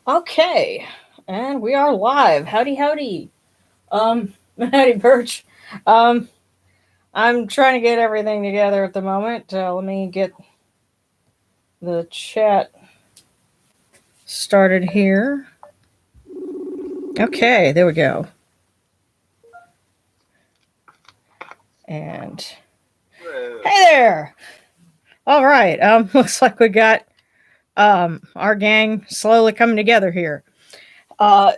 Okay, and we are live. Howdy, howdy. Howdy, Birch. Um, I'm trying to get everything together at the moment. Let me get the chat started here. Okay, there we go. And hey there. All right. Looks like we got our gang slowly coming together here. Uh,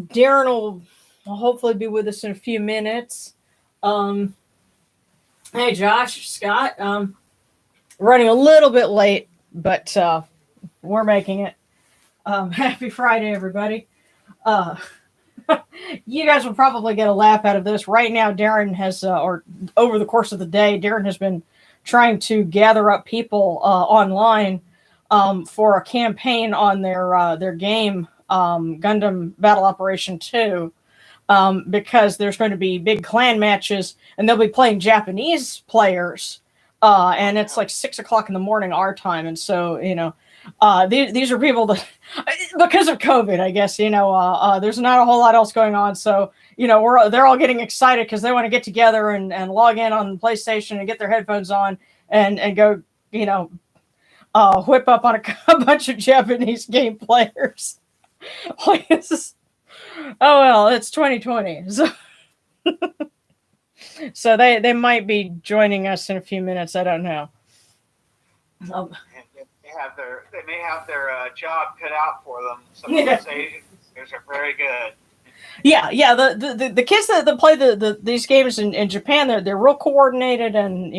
Darren will hopefully be with us in a few minutes. Um, hey, Josh, Scott. Running a little bit late, but we're making it. Happy Friday, everybody. Uh, you guys will probably get a laugh out of this. Right now, Darren has, or over the course of the day, Darren has been trying to gather up people online for a campaign on their game, Gundam Battle Operation 2. Because there's going to be big clan matches and they'll be playing Japanese players. And it's like 6 o'clock in the morning our time. And so, these are people that, because of COVID, I guess, there's not a whole lot else going on. So, they're all getting excited because they want to get together and log in on PlayStation and get their headphones on and go, whip up on a bunch of Japanese game players. Like, this is, oh well, it's 2020. So they might be joining us in a few minutes. I don't know. They may have their job cut out for them. Some of those Asians are very good. Yeah. The kids that play these games in Japan, they're real coordinated, and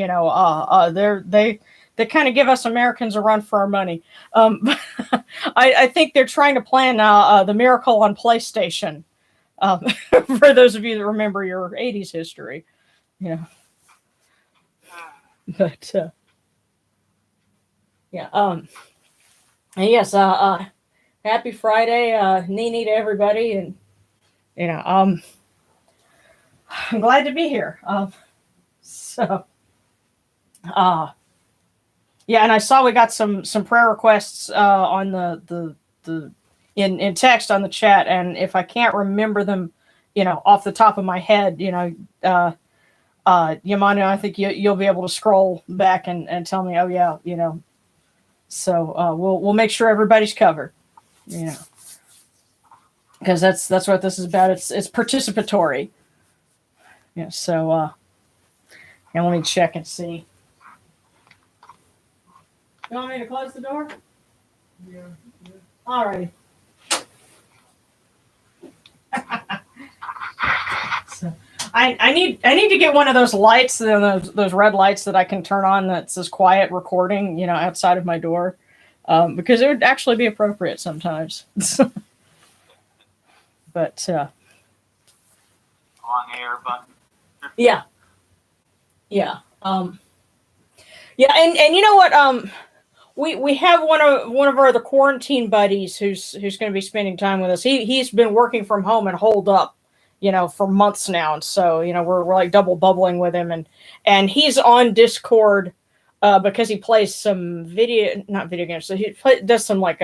they kind of give us Americans a run for our money. I think they're trying to plan the Miracle on PlayStation. For those of you that remember your '80s history, but yeah. And yes. Happy Friday, Nini to everybody, and I'm glad to be here. So, yeah, and I saw we got some prayer requests on the in text on the chat, and if I can't remember them, off the top of my head, Yamano, I think you'll be able to scroll back and tell me, oh yeah, So we'll make sure everybody's covered, because that's what this is about. It's participatory. So and let me check and see. You want me to close the door? Yeah. All right. So I need to get one of those lights, those red lights that I can turn on that says quiet recording, outside of my door, because it would actually be appropriate sometimes. But on air button. Yeah. Yeah. Yeah, and you know what? We have one of our other quarantine buddies who's going to be spending time with us. He's been working from home and holed up, for months now, and so we're like double bubbling with him, and he's on Discord because he plays some not video games. So does some like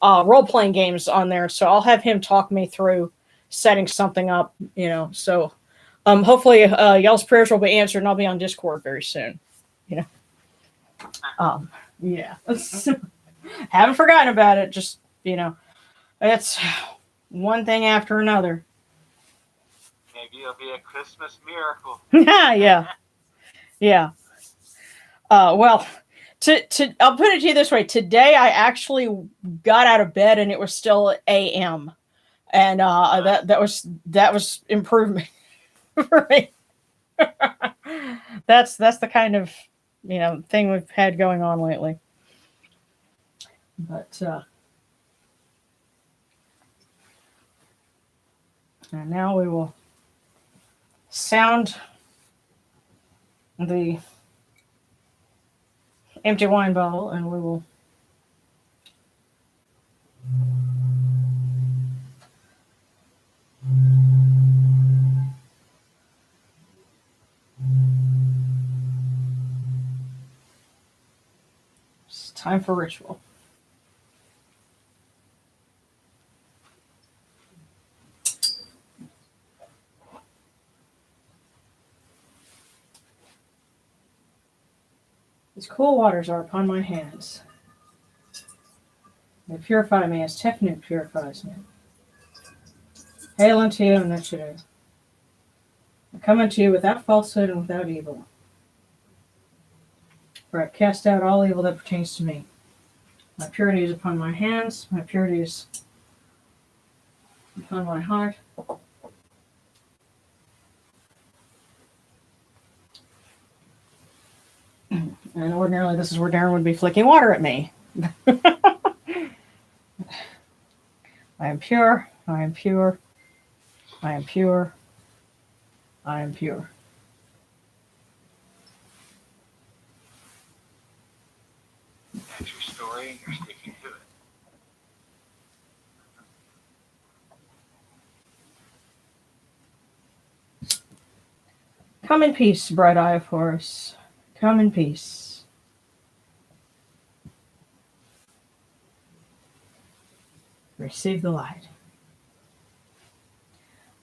role playing games on there. So I'll have him talk me through setting something up, So hopefully y'all's prayers will be answered, and I'll be on Discord very soon. Yeah. Haven't forgotten about it. Just, it's one thing after another. Maybe it'll be a Christmas miracle. Yeah. Well, I'll put it to you this way. Today I actually got out of bed and it was still AM. And that was improvement for me. That's the kind of thing we've had going on lately. But and now we will sound the empty wine bottle, and we will it's time for ritual. These cool waters are upon my hands. They purify me as Tefnut purifies me. Hail unto you, Nuchidu. I come unto you without falsehood and without evil. For I have cast out all evil that pertains to me. My purity is upon my hands. My purity is upon my heart. And ordinarily, this is where Darren would be flicking water at me. I am pure. I am pure. I am pure. I am pure. That's your story, and you're sticking to it. Come in peace, bright eye of Horus. Come in peace. Receive the light.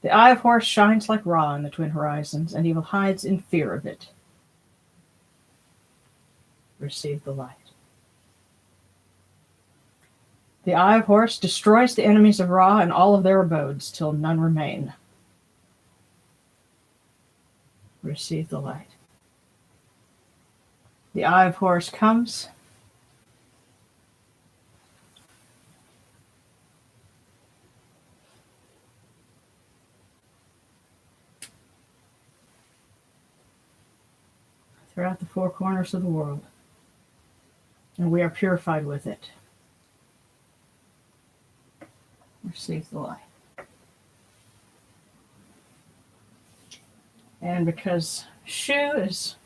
The eye of Horus shines like Ra in the twin horizons, and evil hides in fear of it. Receive the light. The eye of Horus destroys the enemies of Ra and all of their abodes till none remain. Receive the light. The eye of Horus comes. Throughout the four corners of the world, and we are purified with it. Receive the light. And because Shu is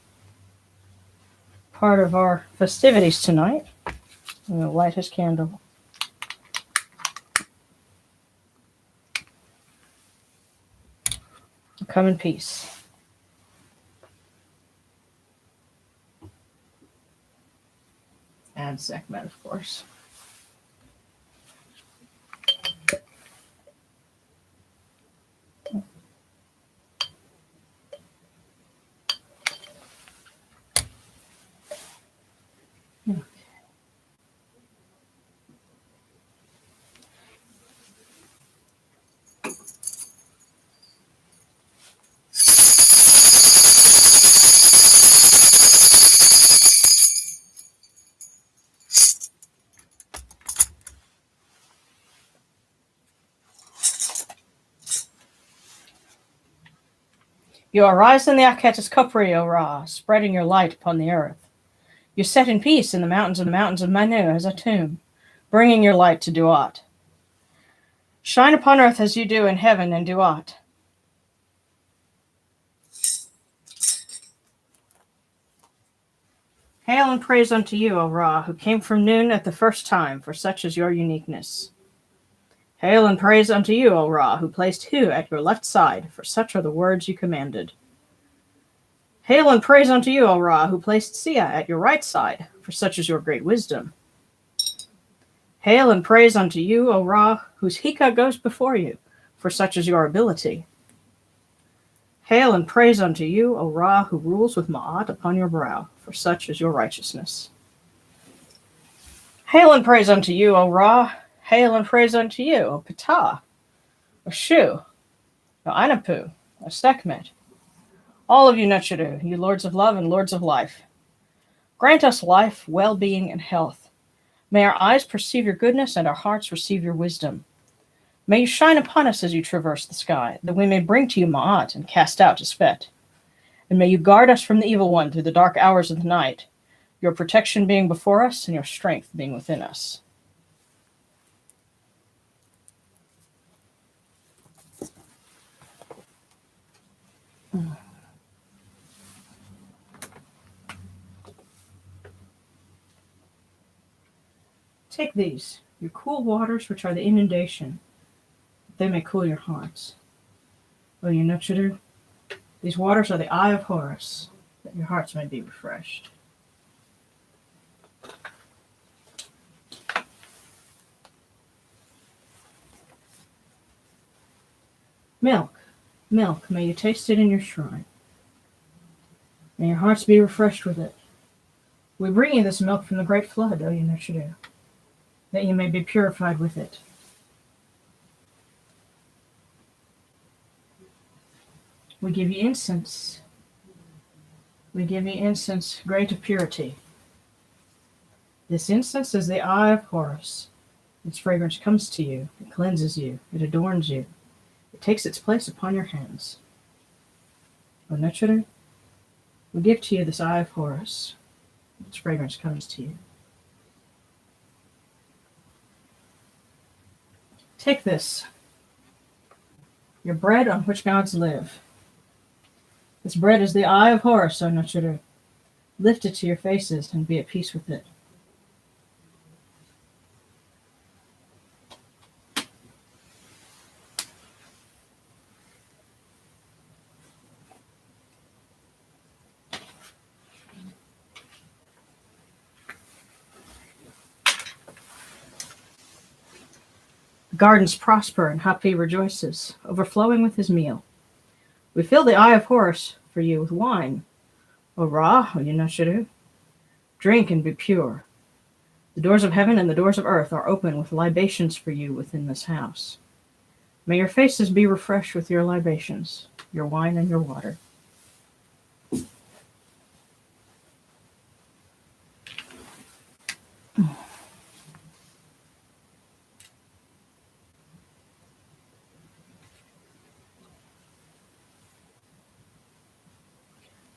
part of our festivities tonight, I'm going to light his candle. Come in peace. And Sekhmet, of course. You arise in the Aketis Kopri, O Ra, spreading your light upon the earth. You set in peace in the mountains of Manu as a tomb, bringing your light to Duat. Shine upon earth as you do in heaven and Duat. Hail and praise unto you, O Ra, who came from noon at the first time, for such is your uniqueness. Hail and praise unto you, O Ra, who placed Hu at your left side, for such are the words you commanded. Hail and praise unto you, O Ra, who placed Sia at your right side, for such is your great wisdom. Hail and praise unto you, O Ra, whose Hika goes before you, for such is your ability. Hail and praise unto you, O Ra, who rules with Ma'at upon your brow, for such is your righteousness. Hail and praise unto you, O Ra. Hail and praise unto you, O Ptah, O Shu, O Anapu, O Sekhmet. All of you Nuchidu, you lords of love and lords of life. Grant us life, well-being, and health. May our eyes perceive your goodness and our hearts receive your wisdom. May you shine upon us as you traverse the sky, that we may bring to you Ma'at and cast out Tispet. And may you guard us from the evil one through the dark hours of the night, your protection being before us and your strength being within us. Take these, your cool waters, which are the inundation, that they may cool your hearts. O you Nuchidu, these waters are the eye of Horus, that your hearts may be refreshed. Milk, milk, may you taste it in your shrine. May your hearts be refreshed with it. We bring you this milk from the great flood, O Yunoshiru, that you may be purified with it. We give you incense. We give you incense great of purity. This incense is the eye of Horus. Its fragrance comes to you. It cleanses you. It adorns you. It takes its place upon your hands. O Nochiru, we give to you this eye of Horus. Its fragrance comes to you. Take this, your bread on which gods live. This bread is the eye of Horus, O Nochiru. Lift it to your faces and be at peace with it. The gardens prosper and Hapi rejoices, overflowing with his meal. We fill the eye of Horus for you with wine. O Ra, O Yunoshiru, drink and be pure. The doors of heaven and the doors of earth are open with libations for you within this house. May your faces be refreshed with your libations, your wine and your water.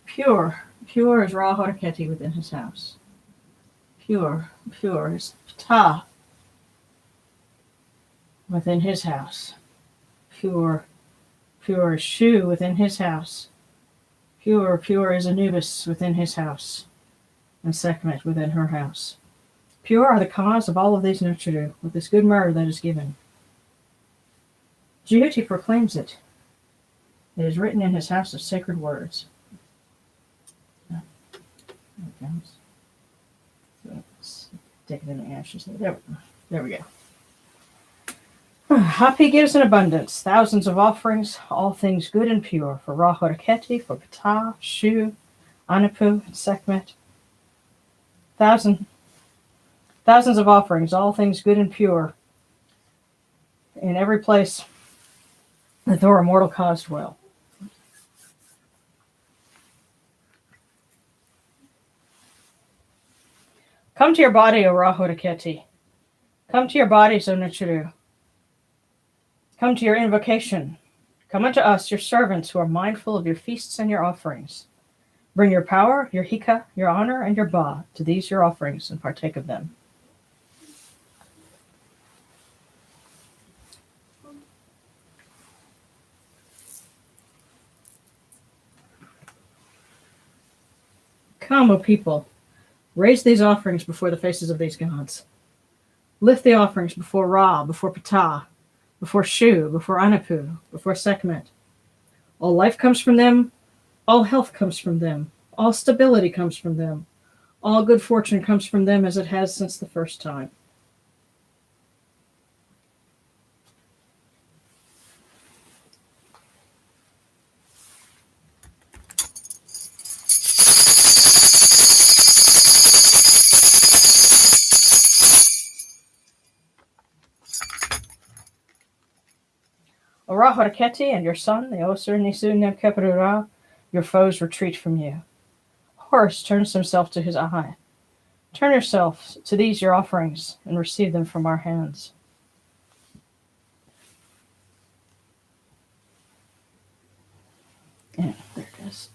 Pure, pure is Ra Horeketi within his house. Pure, pure is Ptah within his house. Pure, pure is Shu within his house. Pure, pure is Anubis within his house, and Sekhmet within her house. Pure are the cause of all of these Nochiru, with this good myrrh that is given. Jyoti proclaims it. It is written in his house of sacred words. There it comes. So let's take it in the ashes. There we go. Hapi gives in abundance, thousands of offerings, all things good and pure, for Ra Horeketi, for Ptah, Shu, Anapu, and Sekhmet. Thousands of offerings, all things good and pure, in every place that Thor immortal cause dwell. Come to your body, O Ra Horeketi. Come to your bodies, O Nochiru. Come to your invocation. Come unto us, your servants, who are mindful of your feasts and your offerings. Bring your power, your hika, your honor, and your ba to these your offerings, and partake of them. Come, O people, raise these offerings before the faces of these gods. Lift the offerings before Ra, before Ptah, before Shu, before Anapu, before Sekhmet. All life comes from them, all health comes from them, all stability comes from them, all good fortune comes from them as it has since the first time. O Ra Horeketi and your son, the Osir Nisu Nebkeperura, your foes retreat from you. Horus turns himself to his eye. Turn yourself to these your offerings, and receive them from our hands. Yeah, there it is.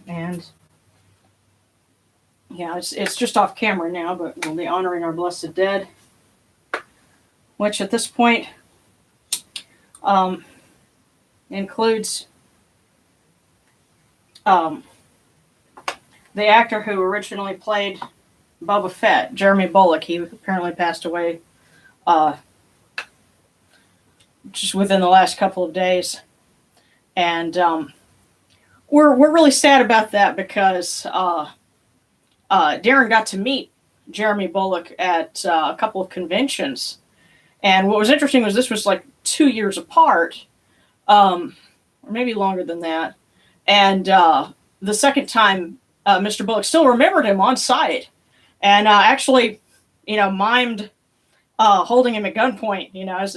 And yeah, it's just off camera now, but we'll be honoring our blessed dead, which at this point includes the actor who originally played Boba Fett, Jeremy Bullock. He apparently passed away just within the last couple of days. And we're really sad about that because Darren got to meet Jeremy Bullock at a couple of conventions. And what was interesting was this was like 2 years apart, or maybe longer than that. And the second time, Mr. Bullock still remembered him on sight, and actually, mimed holding him at gunpoint,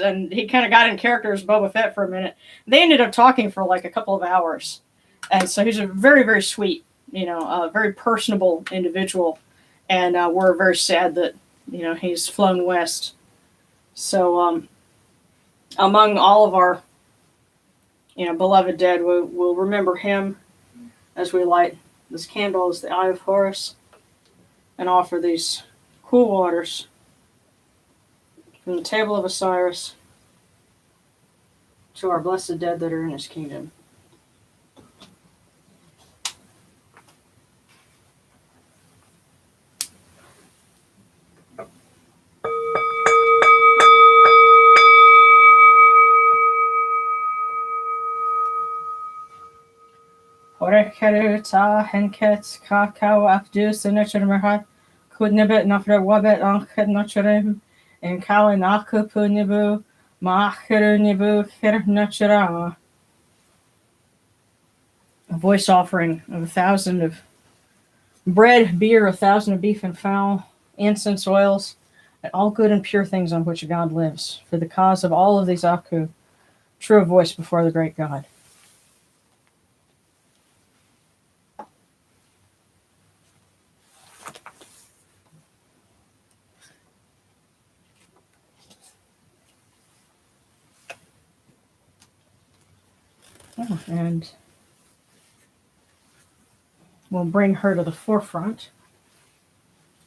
and he kind of got in character as Boba Fett for a minute. They ended up talking for like a couple of hours, and so he's a very, very sweet, very personable individual, and we're very sad that he's flown west. So among all of our beloved dead, we'll remember him as we light this candle as the Eye of Horus and offer these cool waters from the table of Osiris to our blessed dead that are in his kingdom. Horekeruta henket kakao afdus nechurmerhat kudnibet nafra wabet ankhed nochurim and kawinaku punibu mahirunibu hirnachura. A voice offering of 1,000 of bread, beer, 1,000 of beef and fowl, incense, oils, and all good and pure things on which God lives, for the cause of all of these Aku, true voice before the great God. Oh, and we'll bring her to the forefront.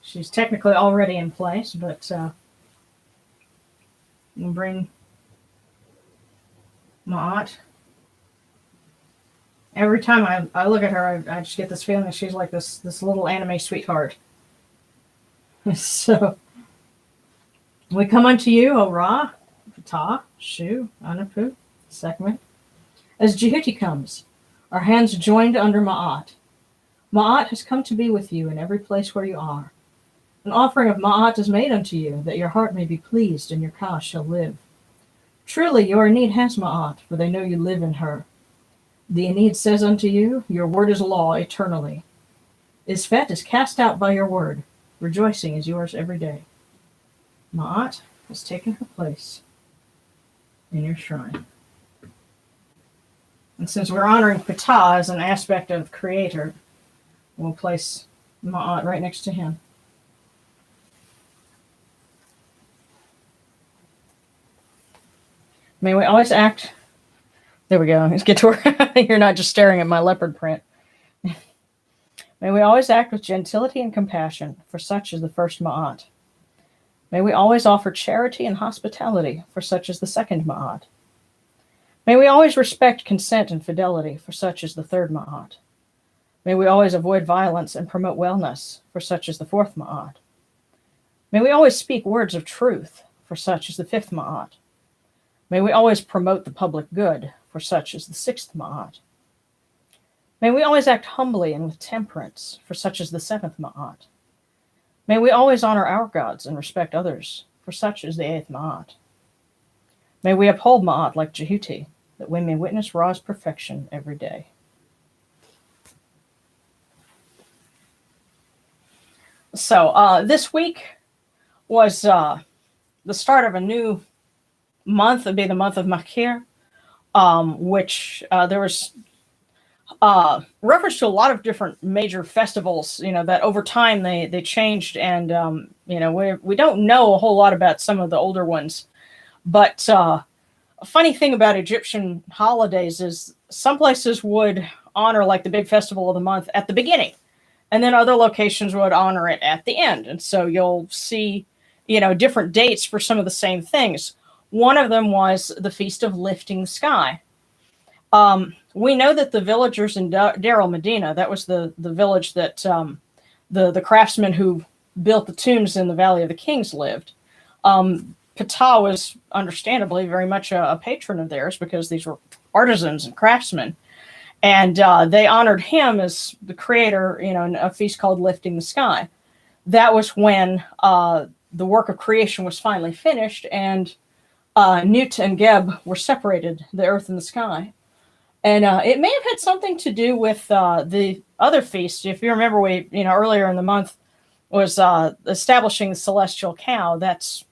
She's technically already in place, but we'll bring Ma'at. Every time I look at her, I just get this feeling that she's like this little anime sweetheart. So, we come unto you, O Ra, Ptah, Shu, Anubis, Sekhmet. As Jehuti comes, our hands joined under Ma'at. Ma'at has come to be with you in every place where you are. An offering of Ma'at is made unto you, that your heart may be pleased and your ka shall live. Truly your need has Ma'at, for they know you live in her. The Enid says unto you, your word is law eternally. Isfet is cast out by your word. Rejoicing is yours every day. Ma'at has taken her place in your shrine. And since we're honoring Ptah as an aspect of Creator, we'll place Ma'at right next to him. May we always act... There we go. Let's get to where you're not just staring at my leopard print. May we always act with gentility and compassion, for such is the first Ma'at. May we always offer charity and hospitality, for such is the second Ma'at. May we always respect consent and fidelity, for such is the third Ma'at. May we always avoid violence and promote wellness, for such is the fourth Ma'at. May we always speak words of truth, for such is the fifth Ma'at. May we always promote the public good, for such is the sixth Ma'at. May we always act humbly and with temperance, for such is the seventh Ma'at. May we always honor our gods and respect others, for such is the eighth Ma'at. May we uphold Ma'at like Jehuti, that we may witness Ra's perfection every day. So this week was the start of a new month. It'd be the month of Makir, which there was reference to a lot of different major festivals, that over time they changed, and we don't know a whole lot about some of the older ones. But a funny thing about Egyptian holidays is some places would honor like the big festival of the month at the beginning, and then other locations would honor it at the end. And so you'll see, different dates for some of the same things. One of them was the Feast of Lifting the Sky. We know that the villagers in Deir el-Medina, that was the village that the craftsmen who built the tombs in the Valley of the Kings lived. Ptah was understandably very much a patron of theirs, because these were artisans and craftsmen. And they honored him as the creator, in a feast called Lifting the Sky. That was when the work of creation was finally finished, and Nut and Geb were separated, the earth and the sky. And it may have had something to do with the other feast. If you remember, we, earlier in the month was establishing the celestial cow. That's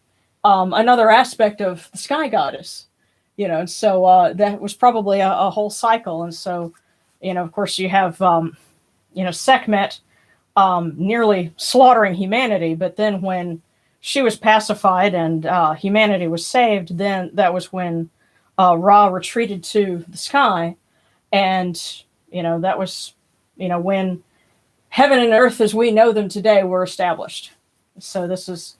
another aspect of the sky goddess, and so that was probably a whole cycle. And so, of course, you have, Sekhmet nearly slaughtering humanity, but then when she was pacified and humanity was saved, then that was when Ra retreated to the sky, and that was when heaven and earth as we know them today were established. So this is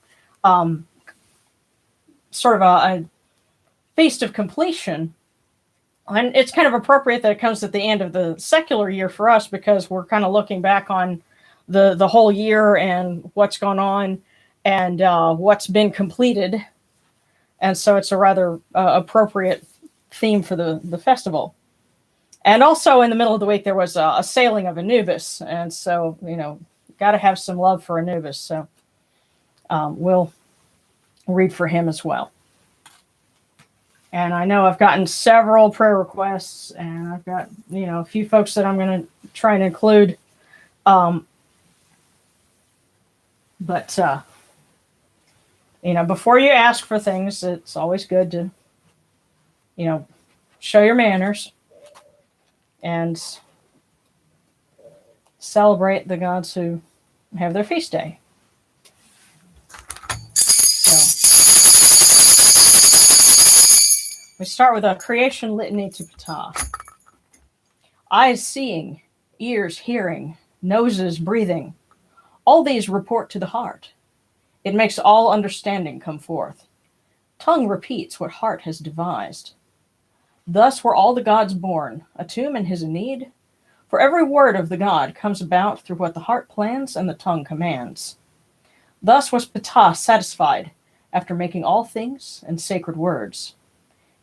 sort of a feast of completion, and it's kind of appropriate that it comes at the end of the secular year for us, because we're kind of looking back on the whole year and what's gone on and what's been completed. And so it's a rather appropriate theme for the festival. And also in the middle of the week, there was a sailing of Anubis. And so, got to have some love for Anubis. So we'll read for him as well. And I know I've gotten several prayer requests, and I've got, a few folks that I'm going to try and include. But before you ask for things, it's always good to, show your manners and celebrate the gods who have their feast day. So we start with a creation litany to Ptah. Eyes seeing, ears hearing, noses breathing. All these report to the heart. It makes all understanding come forth. Tongue repeats what heart has devised. Thus were all the gods born, a tomb in his need. For every word of the god comes about through what the heart plans and the tongue commands. Thus was Ptah satisfied, after making all things and sacred words.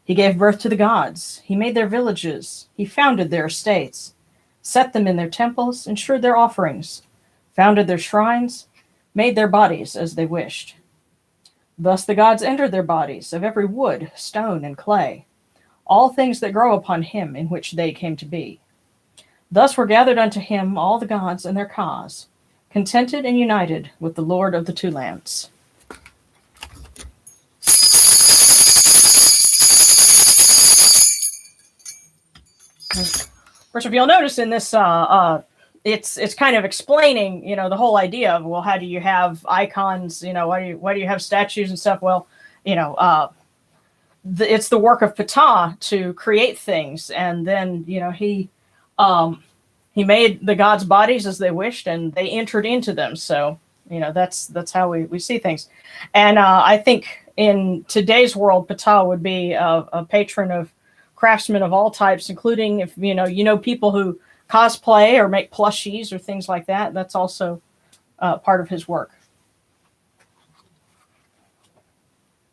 He gave birth to the gods, he made their villages, he founded their estates, set them in their temples, ensured their offerings, founded their shrines, made their bodies as they wished. Thus the gods entered their bodies, of every wood, stone, and clay, all things that grow upon him in which they came to be. Thus were gathered unto him all the gods and their cause, contented and united with the Lord of the two lands. Of course, if you'll notice in this, it's kind of explaining, the whole idea of, well, how do you have icons? Why do you have statues and stuff? Well, it's the work of Ptah to create things, and then he made the gods' bodies as they wished, and they entered into them. So that's how we see things. And I think in today's world, Ptah would be a patron of craftsmen of all types, including if people who cosplay or make plushies or things like that. That's also part of his work.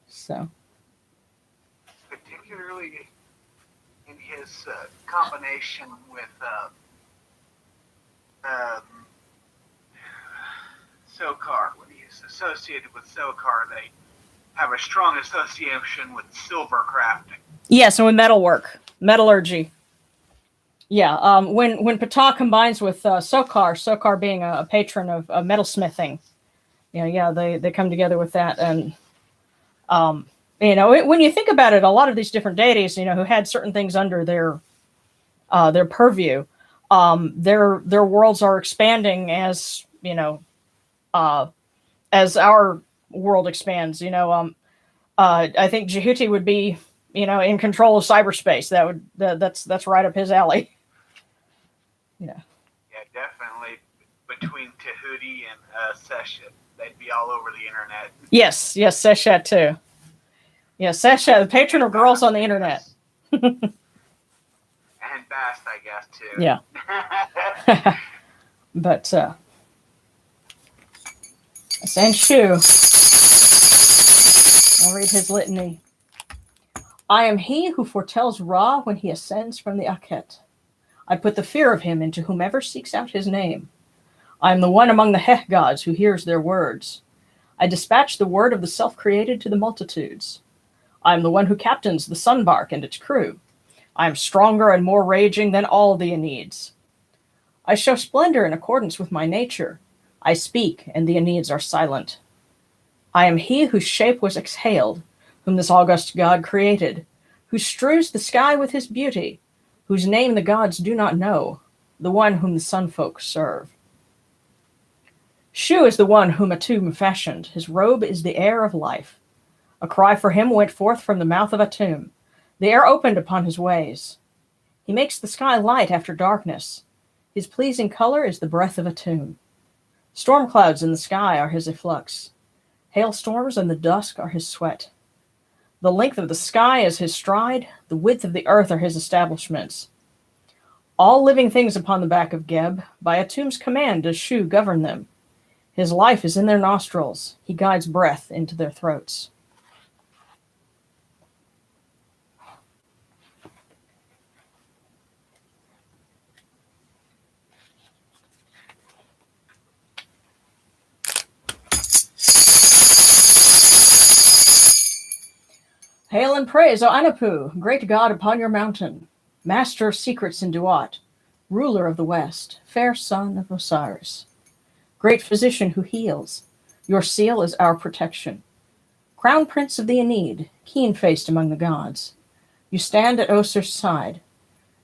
So. Particularly in his combination with Sokar, when he's associated with Sokar, they have a strong association with silver crafting. Yes, and with metalwork, metallurgy. Yeah, when Ptah combines with Sokar being a patron of metalsmithing, they come together with that. And when you think about it, a lot of these different deities, who had certain things under their purview, their worlds are expanding as our world expands. I think Jehuti would be, in control of cyberspace. That's right up his alley. Yeah, definitely. Between Tehuti and Seshet, they'd be all over the internet. Yes, Seshet too. Yeah, Seshet, the patron of girls on the internet. And Bast, I guess, too. Yeah. But and Shu, I'll read his litany. I am he who foretells Ra when he ascends from the Akhet. I put the fear of him into whomever seeks out his name. I am the one among the Heh gods who hears their words. I dispatch the word of the self-created to the multitudes. I am the one who captains the Sunbark and its crew. I am stronger and more raging than all the Enneads. I show splendor in accordance with my nature. I speak, and the Enneads are silent. I am he whose shape was exhaled, whom this august god created, who strews the sky with his beauty, whose name the gods do not know, the one whom the sun folk serve. Shu is the one whom Atum fashioned. His robe is the air of life. A cry for him went forth from the mouth of Atum. The air opened upon his ways. He makes the sky light after darkness. His pleasing color is the breath of Atum. Storm clouds in the sky are his efflux. Hailstorms in the dusk are his sweat. The length of the sky is his stride. The width of the earth are his establishments. All living things upon the back of Geb, by Atum's command does Shu govern them. His life is in their nostrils. He guides breath into their throats. Hail and praise, O Anapu, great God upon your mountain, master of secrets in Duat, ruler of the west, fair son of Osiris. Great physician who heals, your seal is our protection. Crown prince of the Aeneid, keen-faced among the gods. You stand at Osir's side.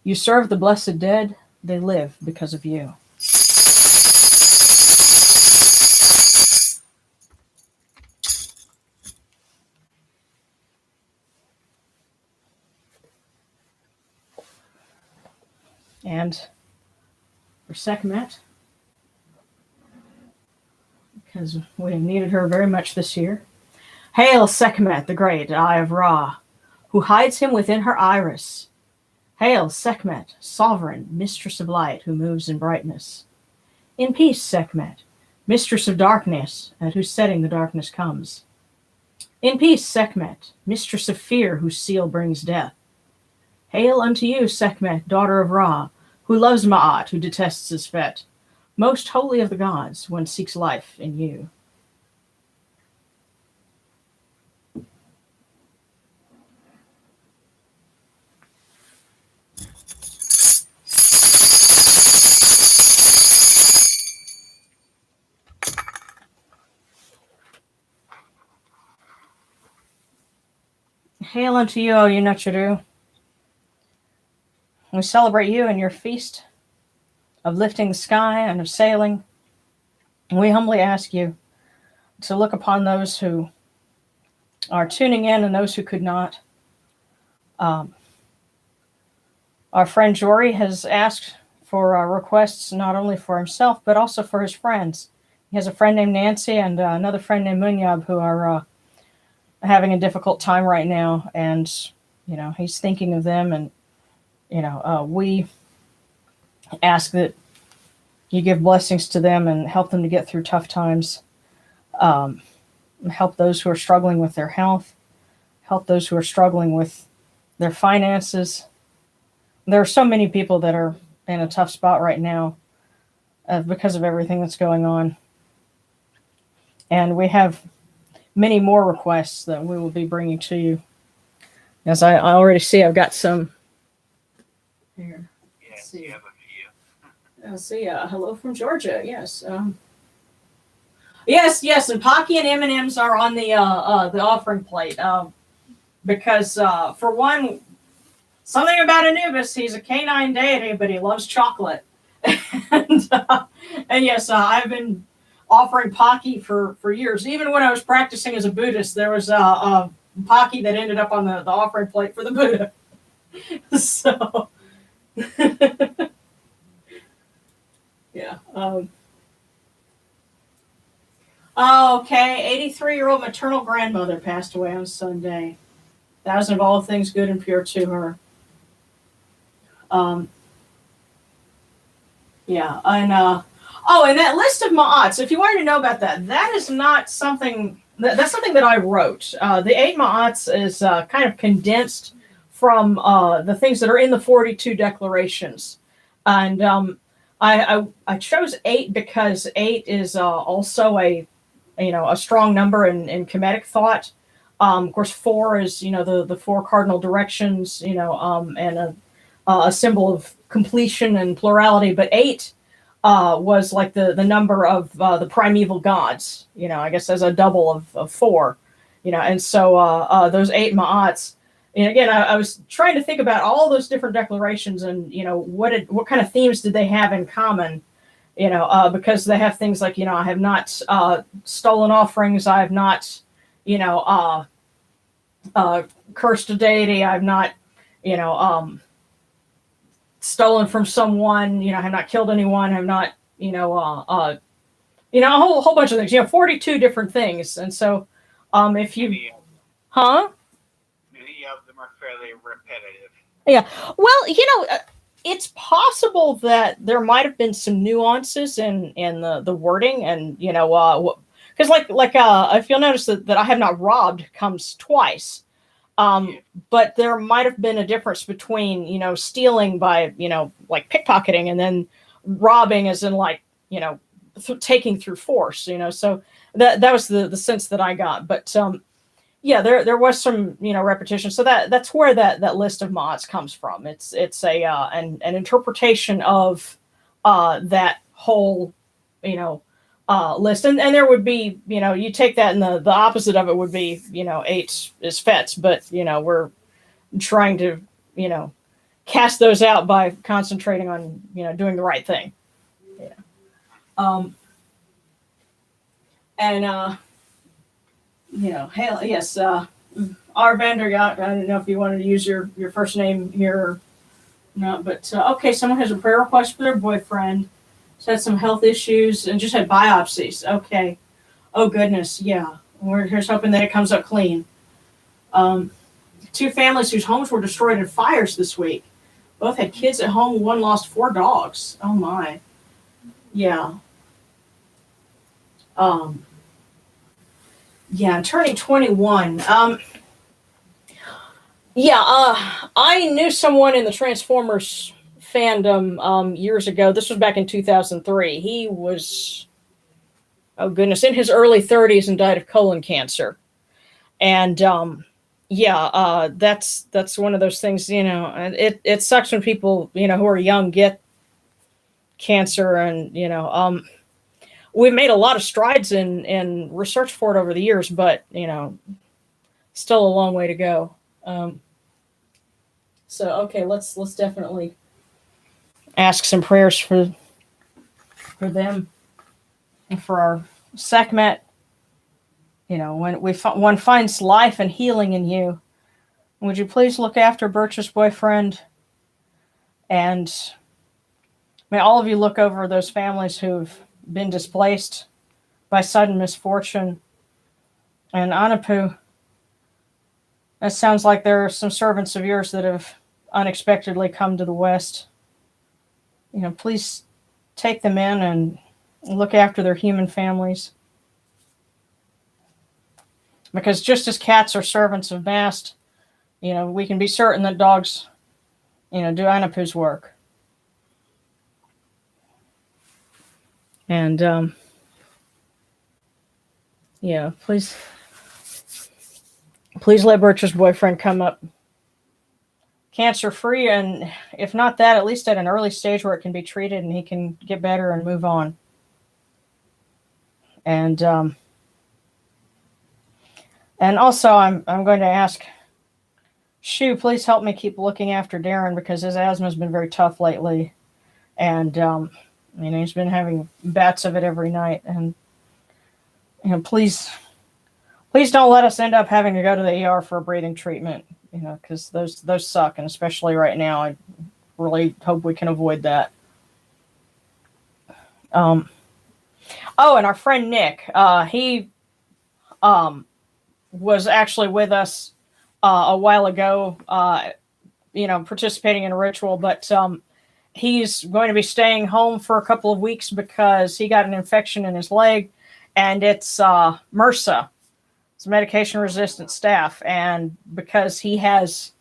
You serve the blessed dead, they live because of you. And for Sekhmet, because we have needed her very much this year. Hail Sekhmet, the great Eye of Ra, who hides him within her iris. Hail Sekhmet, sovereign, mistress of light, who moves in brightness. In peace, Sekhmet, mistress of darkness, at whose setting the darkness comes. In peace, Sekhmet, mistress of fear, whose seal brings death. Hail unto you, Sekhmet, daughter of Ra, who loves Ma'at, who detests Isfet. Most holy of the gods, one seeks life in you. Hail unto you, O Yunachiru. We celebrate you and your feast of lifting the sky and of sailing. And we humbly ask you to look upon those who are tuning in and those who could not. Our friend Jory has asked for requests not only for himself, but also for his friends. He has a friend named Nancy and another friend named Munyab who are having a difficult time right now. And, you know, he's thinking of them. And, you know, we ask that you give blessings to them and help them to get through tough times. Help those who are struggling with their health. Help those who are struggling with their finances. There are so many people that are in a tough spot right now because of everything that's going on. And we have many more requests that we will be bringing to you. As I already see, I've got some here. Yes, you have a few. I'll see. Hello from Georgia. Yes. Yes, and Pocky and M&Ms are on the offering plate. Because for one, something about Anubis, he's a canine deity, but he loves chocolate. and yes, I've been offering Pocky for years. Even when I was practicing as a Buddhist, there was a Pocky that ended up on the offering plate for the Buddha. So, yeah. Okay, 83-year-old maternal grandmother passed away on Sunday. Thousand of all things good and pure to her. Yeah, and and that list of ma'ats, if you wanted to know about that, that is not something, that's something that I wrote. The 8 ma'ats is kind of condensed from the things that are in the 42 declarations. And I chose 8 because 8 is also a strong number in Kemetic thought. Of course, 4 is, the 4 cardinal directions, and a symbol of completion and plurality. But 8 was like the number of the primeval gods, I guess as a double of 4, and so those 8 Ma'ats. And again, I was trying to think about all those different declarations and, what kind of themes did they have in common, because they have things like, I have not stolen offerings. I have not, cursed a deity. I've not, stolen from someone, I have not killed anyone. I've not, a whole bunch of things, 42 different things. And so, if you, huh? Many of them are fairly repetitive. Yeah. Well, it's possible that there might have been some nuances in the wording, and because if you'll notice that I have not robbed comes twice, but there might have been a difference between stealing by like pickpocketing, and then robbing as in like taking through force. So that was the sense that I got, but yeah, there was some repetition. So that's where that list of mods comes from. It's a an interpretation of that whole list, and there would be you take that, and the opposite of it would be 8 is fets, but we're trying to cast those out by concentrating on doing the right thing. And hey, yes, our vendor yacht. I don't know if you wanted to use your first name here or not, but okay. Someone has a prayer request for their boyfriend. He's had some health issues and just had biopsies. Okay. Oh goodness, yeah. We're just hoping that it comes up clean. 2 families whose homes were destroyed in fires this week. Both had kids at home. One lost 4 dogs. Oh my. Yeah. Yeah, I'm turning 21. I knew someone in the Transformers fandom years ago. This was back in 2003. He was, oh goodness, in his early 30s and died of colon cancer. And that's one of those things, and it sucks when people, who are young get cancer, and we've made a lot of strides in research for it over the years, but still a long way to go. So okay, let's definitely ask some prayers for them and for our Sekhmet. When one finds life and healing in you, would you please look after Birch's boyfriend, and may all of you look over those families who've been displaced by sudden misfortune. And Anapu, that sounds like there are some servants of yours that have unexpectedly come to the West. Please take them in and look after their human families. Because just as cats are servants of Mast, we can be certain that dogs, do Anapu's work. And please let Birch's boyfriend come up cancer free, and if not that, at least at an early stage where it can be treated and he can get better and move on. And also I'm going to ask Shu, please help me keep looking after Darren, because his asthma has been very tough lately, and he's been having bats of it every night, and please don't let us end up having to go to the ER for a breathing treatment, because those suck, and especially right now, I really hope we can avoid that. Oh, and our friend Nick, he was actually with us a while ago, participating in a ritual, but he's going to be staying home for a couple of weeks because he got an infection in his leg, and it's MRSA. It's medication-resistant staph, and because he has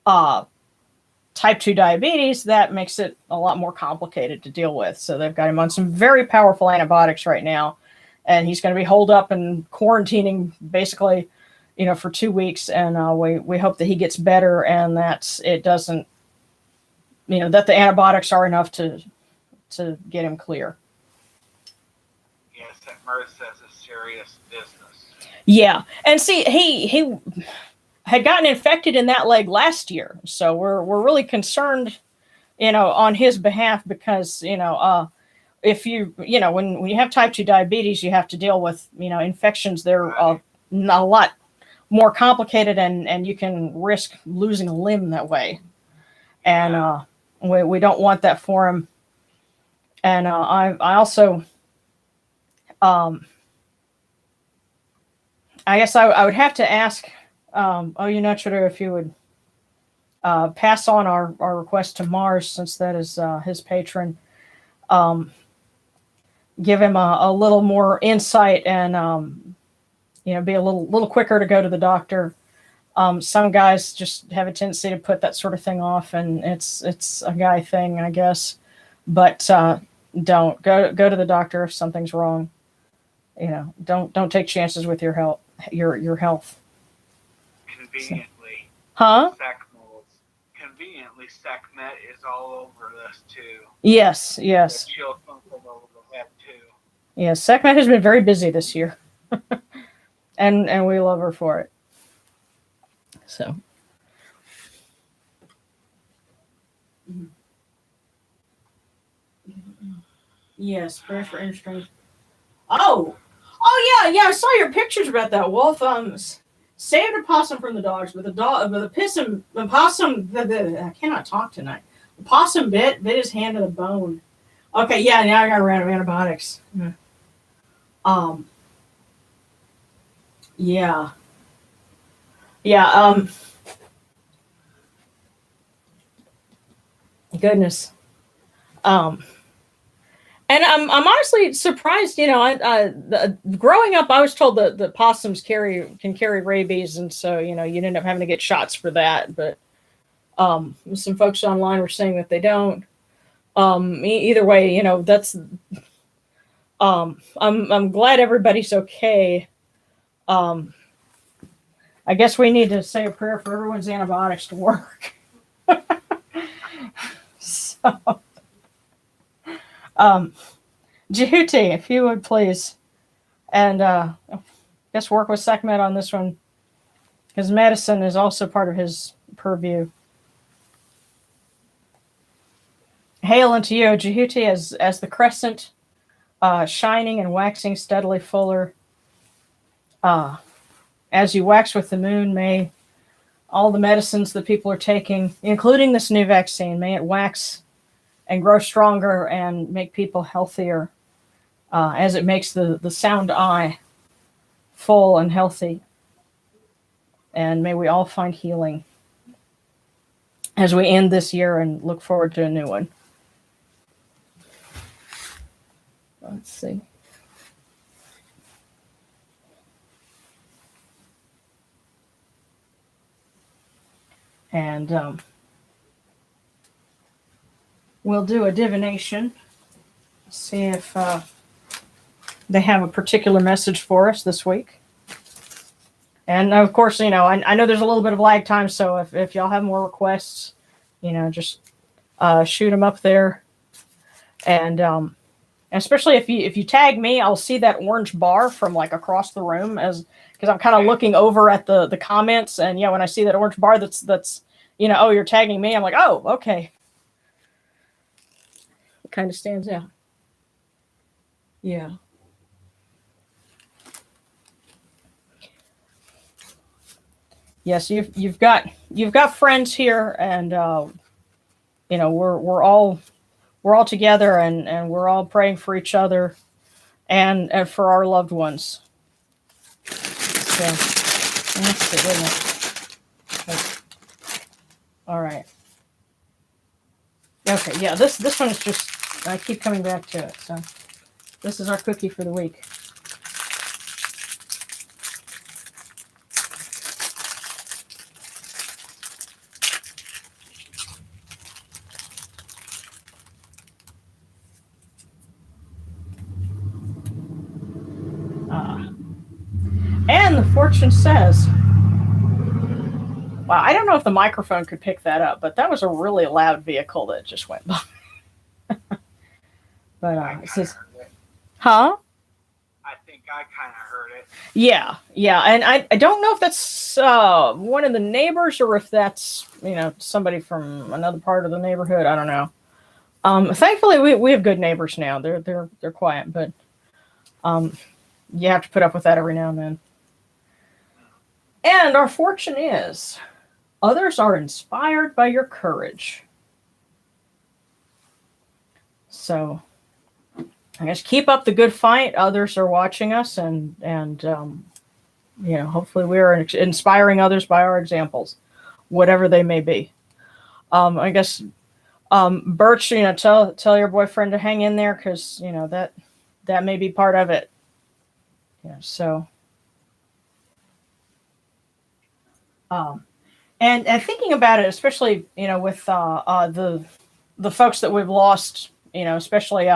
type 2 diabetes, that makes it a lot more complicated to deal with. So they've got him on some very powerful antibiotics right now, and he's going to be holed up and quarantining basically for 2 weeks, and we hope that he gets better and that it doesn't, that the antibiotics are enough to get him clear. Yes, that MRSA is serious business. Yeah, and see, he had gotten infected in that leg last year, so we're really concerned, on his behalf, because if when you have type 2 diabetes, you have to deal with infections. They're a lot more complicated, and you can risk losing a limb that way, and we don't want that for him. And I also, I guess I would have to ask Ounachiro if you would pass on our request to Mars, since that is his patron. Give him a little more insight, and be a little quicker to go to the doctor. Some guys just have a tendency to put that sort of thing off, and it's a guy thing, I guess. But don't go to the doctor if something's wrong. Don't take chances with your health. Your health. Conveniently, huh? Conveniently, SACMET is all over this too. Yes. She'll over the head too. Yes, SACMET has been very busy this year, and we love her for it. So. Yes, pray for inner strength. Oh yeah. I saw your pictures about that wolf. Saved a possum from the dogs, but the possum. I cannot talk tonight. The possum bit his hand to the bone. Okay, yeah. Now I got to run out of antibiotics. Yeah. Goodness. And I'm honestly surprised. Growing up, I was told that the possums can carry rabies, and so you'd end up having to get shots for that. But some folks online were saying that they don't. Either way, that's. I'm glad everybody's okay. I guess we need to say a prayer for everyone's antibiotics to work. So. Jehuti, if you would please, and just work with SACMET on this one, because medicine is also part of his purview. Hail unto you, Jehuti, as the crescent, shining and waxing steadily fuller. As you wax with the moon, may all the medicines that people are taking, including this new vaccine, may it wax and grow stronger and make people healthier, as it makes the sound eye full and healthy. And may we all find healing as we end this year and look forward to a new one. Let's see. And we'll do a divination, see if they have a particular message for us this week. And of course, I know there's a little bit of lag time, so if y'all have more requests, just shoot them up there. And especially if you tag me, I'll see that orange bar from across the room, because I'm kind of looking over at the comments, and when I see that orange bar that's you're tagging me, I'm like, oh, okay. It kind of stands out. Yeah. Yes, you've got friends here, and we're all together, and we're all praying for each other and for our loved ones. So that's it, isn't it? Okay. All right. Okay, yeah, this one is just, I keep coming back to it. So this is our cookie for the week. And the fortune says, Wow, I don't know if the microphone could pick that up, but that was a really loud vehicle that just went by. But it says, huh? I think I kind of heard it. Yeah, and I don't know if that's one of the neighbors or if that's somebody from another part of the neighborhood. I don't know. Thankfully, we have good neighbors now. They're quiet, but you have to put up with that every now and then. And our fortune is, others are inspired by your courage. So, I guess keep up the good fight. Others are watching us, and hopefully we are inspiring others by our examples, whatever they may be. I guess, Birch, tell your boyfriend to hang in there, because that may be part of it. Yeah. So. And thinking about it, especially with the folks that we've lost, especially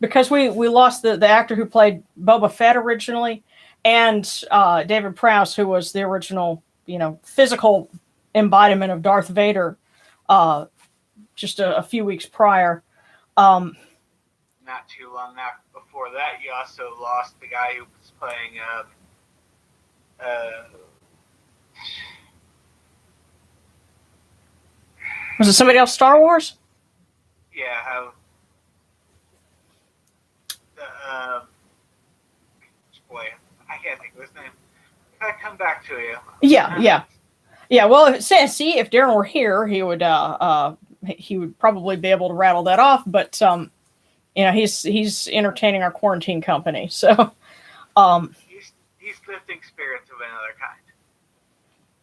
because we lost the actor who played Boba Fett originally, and David Prowse, who was the original physical embodiment of Darth Vader, just a few weeks prior. Not too long before that, you also lost the guy who was playing. Was it somebody else? Star Wars? Yeah. Boy, I can't think of his name. If I come back to you. Yeah. Well, see, if Darren were here, he would probably be able to rattle that off. But he's entertaining our quarantine company, so he's lifting spirits of another kind.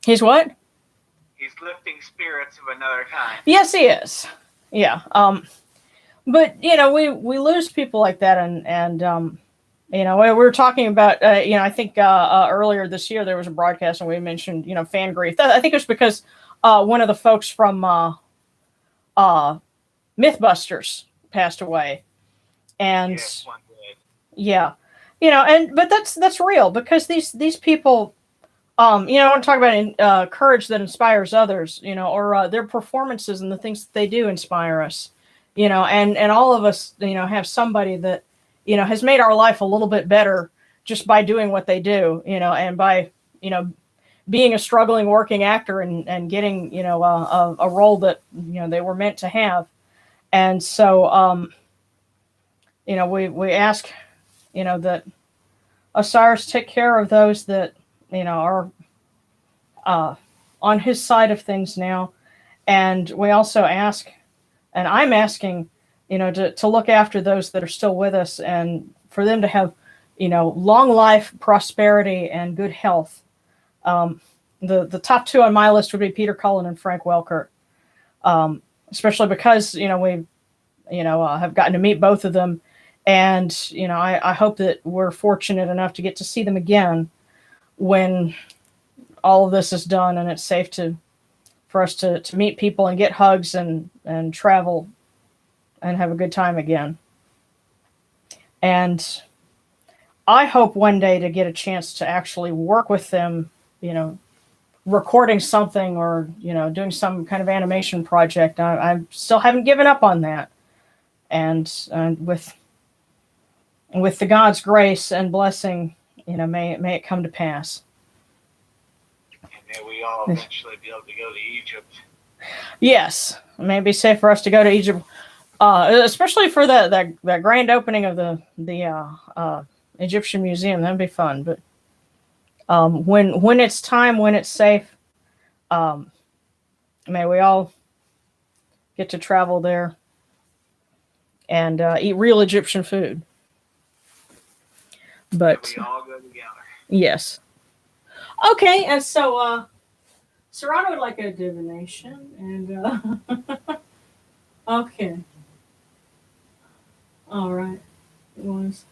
He's what? He's lifting spirits of another kind. Yes, he is. Yeah. But we lose people like that, and we were talking about I think earlier this year there was a broadcast and we mentioned fan grief. I think it was because one of the folks from Mythbusters passed away, and yes, one did. Yeah, but that's real, because these people. I want to talk about courage that inspires others, or their performances and the things that they do inspire us, and all of us, have somebody that, has made our life a little bit better just by doing what they do, and by, being a struggling working actor and getting, a role that, they were meant to have. And so, we ask, that Osiris take care of those that, are on his side of things now. And we also ask, and I'm asking, to look after those that are still with us, and for them to have, long life, prosperity, and good health. The top two on my list would be Peter Cullen and Frank Welker, especially because, we have gotten to meet both of them. And, I hope that we're fortunate enough to get to see them again when all of this is done and it's safe for us to meet people and get hugs and travel and have a good time again. And I hope one day to get a chance to actually work with them, recording something or, doing some kind of animation project. I still haven't given up on that. And with the God's grace and blessing, may it come to pass. And may we all eventually be able to go to Egypt. Yes, it may be safe for us to go to Egypt, especially for that grand opening of the Egyptian Museum. That'd be fun. But when it's time, when it's safe, may we all get to travel there and eat real Egyptian food. But we all go together. Yes. Okay, and so Serrano would like a divination, and okay. All right. It was.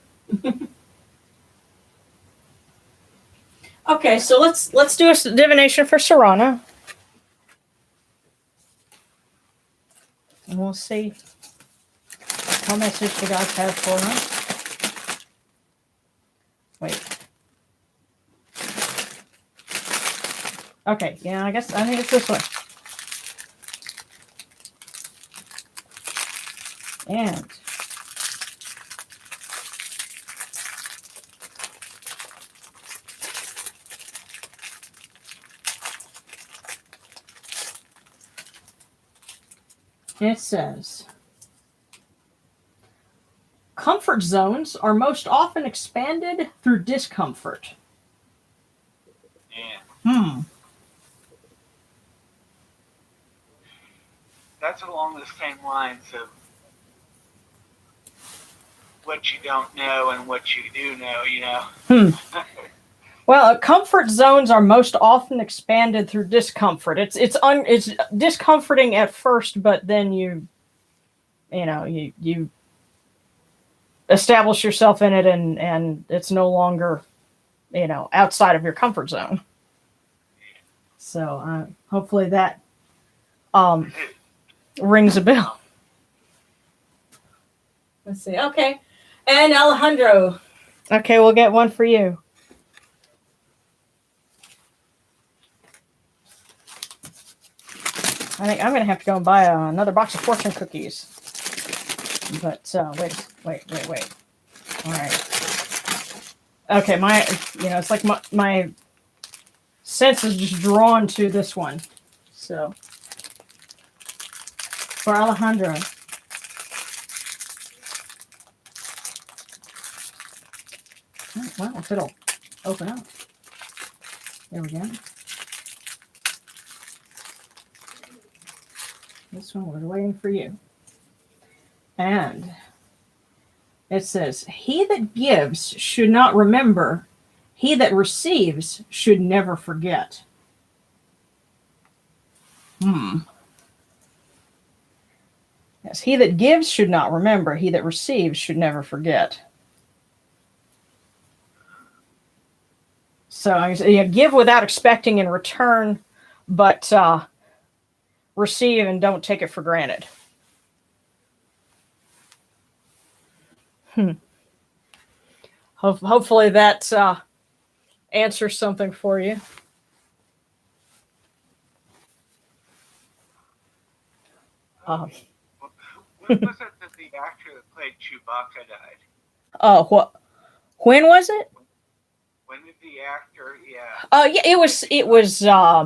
Okay, so let's do a divination for Serrano. And we'll see what message the gods have for him. Wait. Okay, yeah, I think it's this way. And it says, comfort zones are most often expanded through discomfort. Yeah. That's along the same lines of what you don't know and what you do know, you know. Well, comfort zones are most often expanded through discomfort. It's discomforting at first, but then you establish yourself in it, and it's no longer, outside of your comfort zone. So hopefully that rings a bell. Let's see. Okay, and Alejandro. Okay, we'll get one for you. I think I'm going to have to go and buy another box of fortune cookies. But wait. All right. Okay, it's like my sense is just drawn to this one. So, for Alejandro. Oh, well, if it'll open up. There we go. This one was waiting for you. And it says, he that gives should not remember. He that receives should never forget. Yes, he that gives should not remember. He that receives should never forget. So you give without expecting in return, but receive and don't take it for granted. Hopefully that answers something for you. When was it that the actor that played Chewbacca died? Oh, what? When was it? When did the actor? Yeah. Yeah, it was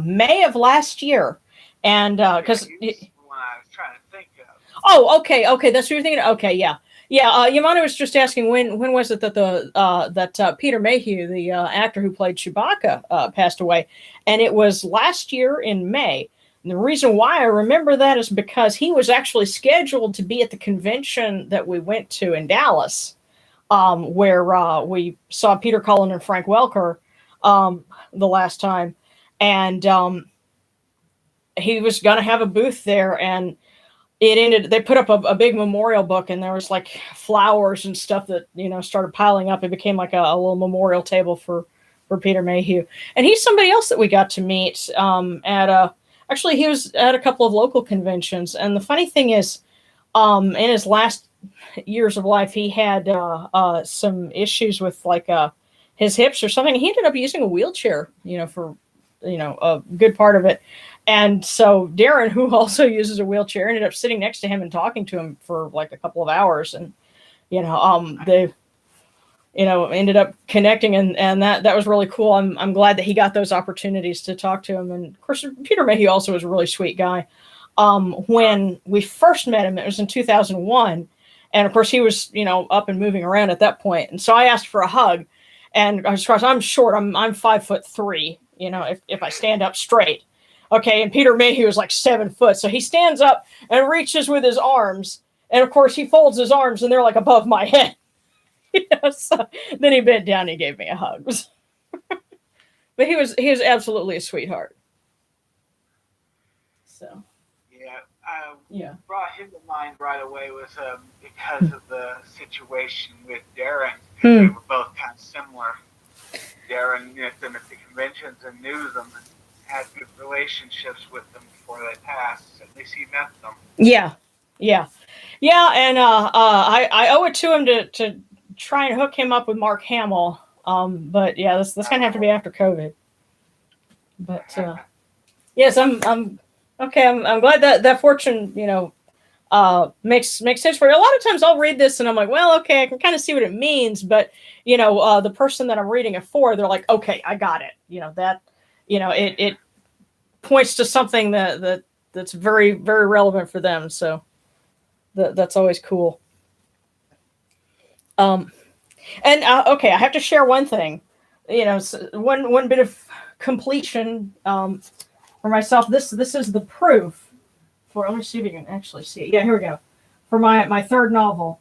May of last year, and because when I was trying to think of. Oh, okay, that's what you're thinking. Okay, yeah. Yamano was just asking when was it that that Peter Mayhew, the actor who played Chewbacca, passed away, and it was last year in May. And the reason why I remember that is because he was actually scheduled to be at the convention that we went to in Dallas, where we saw Peter Cullen and Frank Welker the last time, and he was going to have a booth there, and they put up a big memorial book, and there was like flowers and stuff that, started piling up. It became like a little memorial table for Peter Mayhew. And he's somebody else that we got to meet actually he was at a couple of local conventions. And the funny thing is, in his last years of life, he had some issues with like his hips or something. He ended up using a wheelchair, for, a good part of it. And so Darren, who also uses a wheelchair, ended up sitting next to him and talking to him for like a couple of hours. And, they, ended up connecting, and that was really cool. I'm glad that he got those opportunities to talk to him. And of course, Peter Mayhew also was a really sweet guy. When we first met him, it was in 2001. And of course he was, up and moving around at that point. And so I asked for a hug, and as far as I'm short, I'm 5'3", if I stand up straight. Okay, and Peter Mayhew was like 7 foot. So he stands up and reaches with his arms. And of course, he folds his arms, and they're like above my head. So then he bent down and he gave me a hug. But he was absolutely a sweetheart. So. Yeah. Brought him to mind right away was because of the situation with Darren. They were both kind of similar. Darren met them at the conventions and knew them and had good relationships with them before they passed. At least he met them. Yeah. And I owe it to him to try and hook him up with Mark Hamill. But yeah, that's gonna have to be after COVID. But Yes, I'm okay. I'm glad that fortune, makes sense for you. A lot of times I'll read this and I'm like, well, okay, I can kind of see what it means, but the person that I'm reading it for, they're like, okay, I got it. It points to something that's very, very relevant for them. So that's always cool. Um, and okay, I have to share one thing. One bit of completion for myself. This is the proof for. Let me see if you can actually see it. Yeah, here we go. For my third novel.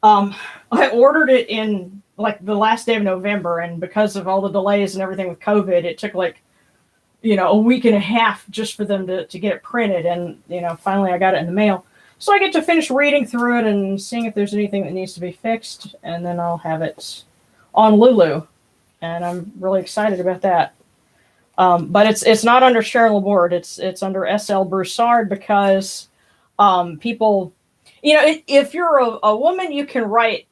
I ordered it in like the last day of November, and because of all the delays and everything with COVID, it took like a week and a half just for them to get it printed, and finally I got it in the mail. So I get to finish reading through it and seeing if there's anything that needs to be fixed, and then I'll have it on Lulu, and I'm really excited about that. But it's not under Sharon Laborde. It's under S.L. Broussard because people, if you're a woman, you can write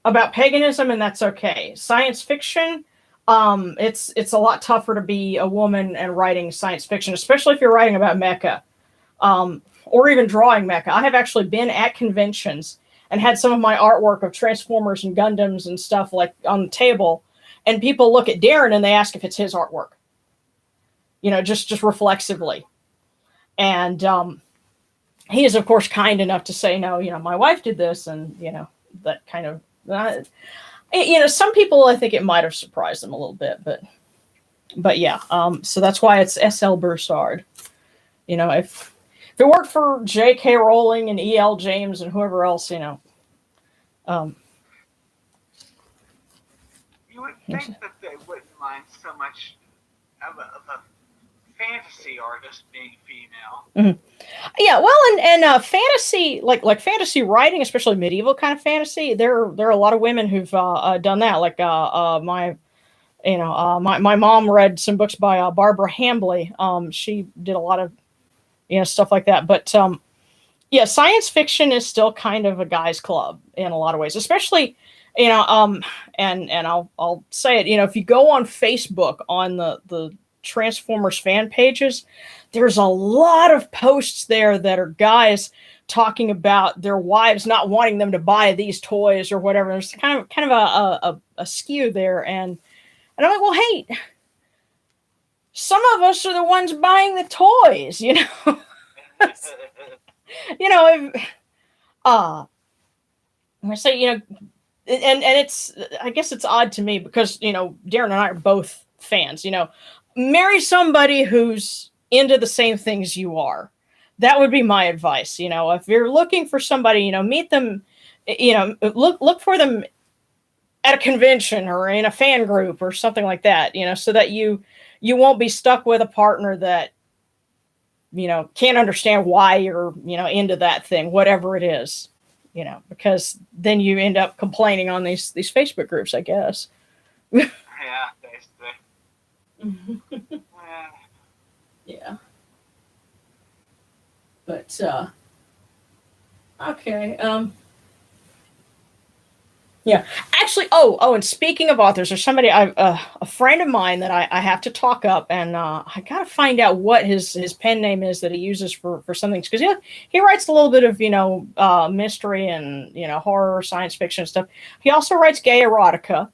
about paganism, and that's okay. Science fiction, it's a lot tougher to be a woman and writing science fiction, especially if you're writing about Mecca, or even drawing Mecca. I have actually been at conventions and had some of my artwork of Transformers and Gundams and stuff like on the table, and people look at Darren and they ask if it's his artwork, just reflexively. And he is, of course, kind enough to say, no, my wife did this, and that kind of. Some people, I think it might have surprised them a little bit, but yeah. So that's why it's S.L. Broussard. If it worked for J.K. Rowling and E.L. James and whoever else, You would think that they wouldn't mind so much of a fantasy artist being female. Mm-hmm. Yeah, well, and fantasy, like fantasy writing, especially medieval kind of fantasy, there are a lot of women who've done that. Like my mom read some books by Barbara Hambly. She did a lot of stuff like that. But yeah, science fiction is still kind of a guy's club in a lot of ways, especially and I'll say it. If you go on Facebook on the Transformers fan pages, there's a lot of posts there that are guys talking about their wives not wanting them to buy these toys or whatever. There's kind of a skew there, and I'm like, well, hey, some of us are the ones buying the toys, if, I say, and it's, I guess it's odd to me because Darren and I are both fans. Marry somebody who's into the same things you are. That would be my advice. If you're looking for somebody, meet them, look for them at a convention or in a fan group or something like that, so that you won't be stuck with a partner that, can't understand why you're, into that thing, whatever it is, because then you end up complaining on these Facebook groups, I guess. Yeah, basically. Yeah. But okay. Yeah. Actually, and speaking of authors, there's somebody a friend of mine that I have to talk up, and I gotta find out what his pen name is that he uses for some things, because he writes a little bit of mystery and horror, science fiction stuff. He also writes gay erotica.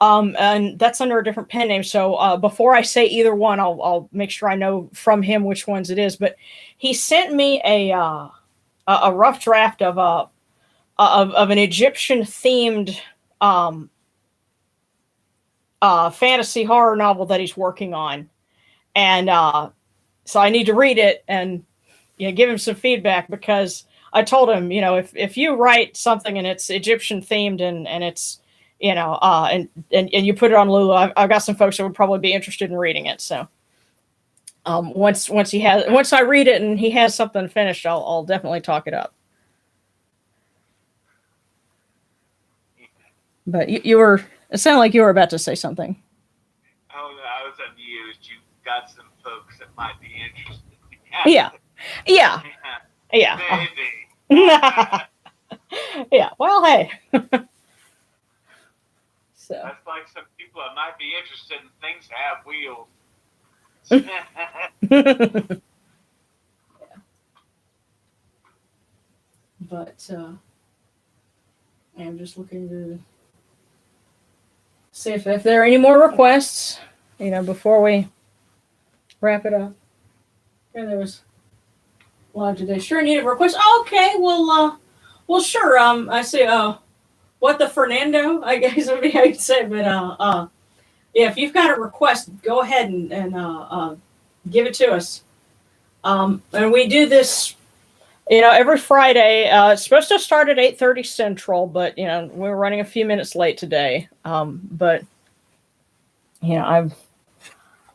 And that's under a different pen name. So before I say either one, I'll make sure I know from him which ones it is. But he sent me a rough draft of an Egyptian themed fantasy horror novel that he's working on, and so I need to read it and give him some feedback, because I told him, if you write something and it's Egyptian themed and it's and you put it on Lulu, I've got some folks that would probably be interested in reading it. So once I read it and he has something finished, I'll definitely talk it up. But it sounded like you were about to say something. Oh, I was amused. You got some folks that might be interested. Yeah. Maybe. Yeah. Well, hey. So. That's like some people that might be interested in things that have wheels. But I'm just looking to see if there are any more requests, before we wrap it up. Yeah, there was live today. Sure needed requests. Okay, well, sure. I see. What the Fernando? I guess would be how you'd say. But yeah, if you've got a request, go ahead and give it to us. And we do this, every Friday. It's supposed to start at 8:30 Central, but we're running a few minutes late today. But I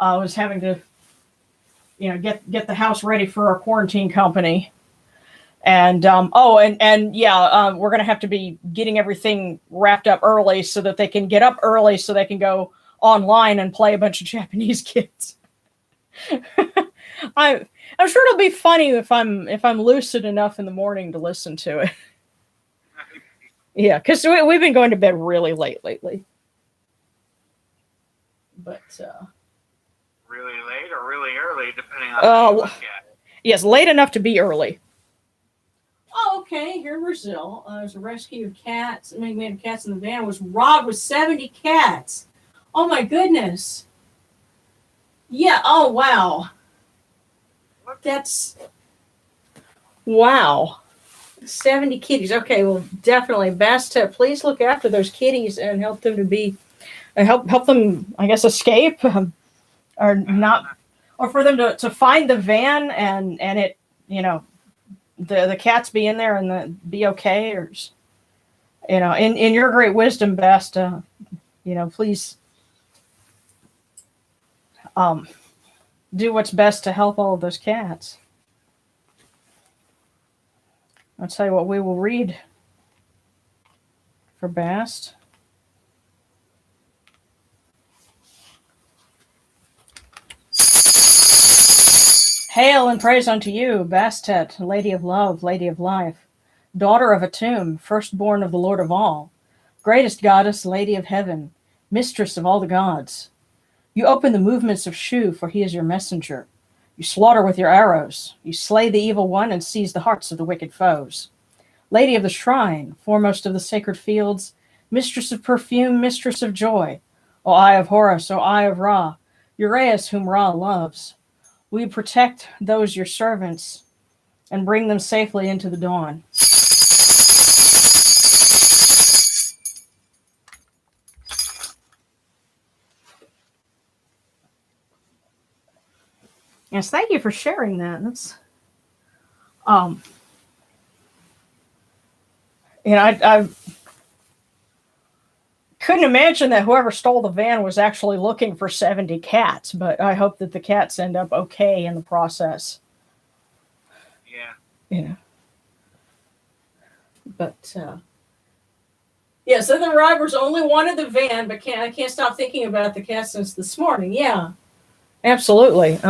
was having to, get the house ready for our quarantine company. And we're going to have to be getting everything wrapped up early so that they can get up early so they can go online and play a bunch of Japanese kids. I'm sure it'll be funny if I'm lucid enough in the morning to listen to it. Yeah, because we've been going to bed really late lately. But really late or really early, depending on how you look at it. Yes, late enough to be early. Oh, okay. Here in Brazil, there's a rescue of cats. We had cats in the van. Was robbed with 70 cats. Oh my goodness. Yeah. Oh wow. That's wow. 70 kitties. Okay. Well, definitely best to please look after those kitties and help them to be, help them, I guess, escape, or not, or for them to find the van and it, the cats be in there and be okay, or in your great wisdom, best, please do what's best to help all of those cats. I'll tell you what we will read for Bast. Hail and praise unto you, Bastet, Lady of Love, Lady of Life, daughter of Atum, firstborn of the Lord of all, greatest goddess, Lady of Heaven, mistress of all the gods. You open the movements of Shu, for he is your messenger. You slaughter with your arrows. You slay the evil one and seize the hearts of the wicked foes. Lady of the shrine, foremost of the sacred fields, mistress of perfume, mistress of joy, O Eye of Horus, O Eye of Ra, Uraeus whom Ra loves. Will you protect those your servants and bring them safely into the dawn? Yes, thank you for sharing that. That's, I couldn't imagine that whoever stole the van was actually looking for 70 cats, but I hope that the cats end up okay in the process. Yeah. But, so the robbers only wanted the van, but I can't stop thinking about the cats since this morning. Yeah, absolutely.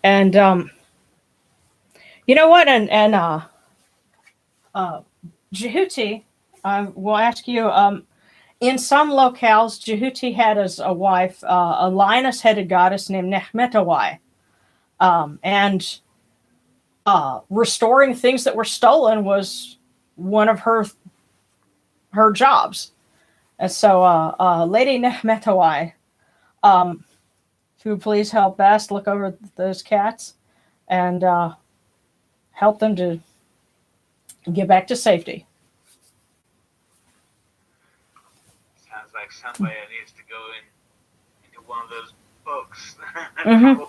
And, you know what? And Jehuti, will ask you, in some locales, Jehuti had as a wife a lioness-headed goddess named Nehmetawai. And restoring things that were stolen was one of her jobs. And so Lady Nehmetawai, if you would please help Bast look over those cats and help them to get back to safety. Sounds like somebody needs to go into one of those books. Mm-hmm.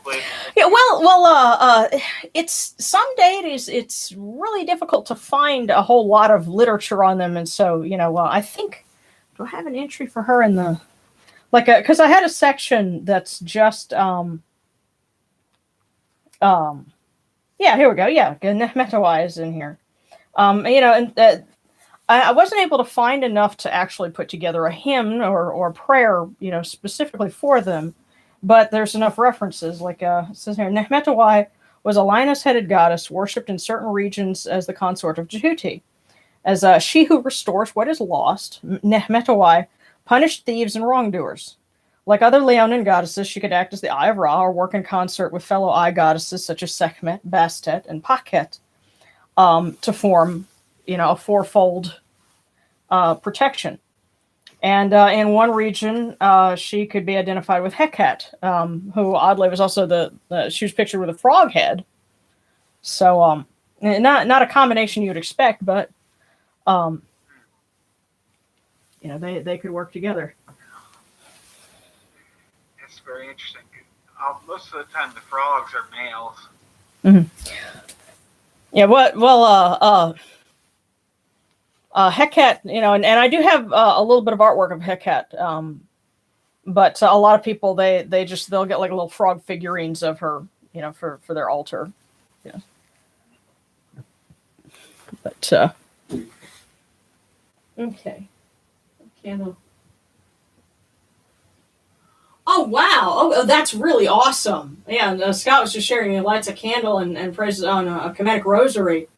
Yeah, well, it's some deities. It's really difficult to find a whole lot of literature on them, and so I think, do I have an entry for her in the because I had a section that's just yeah, here we go. Yeah, Nehmetawai is in here. And I wasn't able to find enough to actually put together a hymn or prayer, specifically for them. But there's enough references. Like it says here, Nehmetawai was a lioness-headed goddess worshipped in certain regions as the consort of Jehuti. As she who restores what is lost, Nehmetawai punished thieves and wrongdoers. Like other Leonin goddesses, she could act as the Eye of Ra or work in concert with fellow eye goddesses such as Sekhmet, Bastet, and Pakhet to form, a fourfold protection. And in one region, she could be identified with Heket, who oddly was also she was pictured with a frog head. So not a combination you would expect, but they could work together. It's very interesting. Most of the time, the frogs are males. Mm-hmm. Yeah. Heket, and I do have a little bit of artwork of Heket, but a lot of people they'll get like little frog figurines of her, for their altar. Yeah. But okay, candle. Oh wow! Oh, that's really awesome. Yeah, and, Scott was just sharing. He lights a candle and prays on a Kemetic Rosary.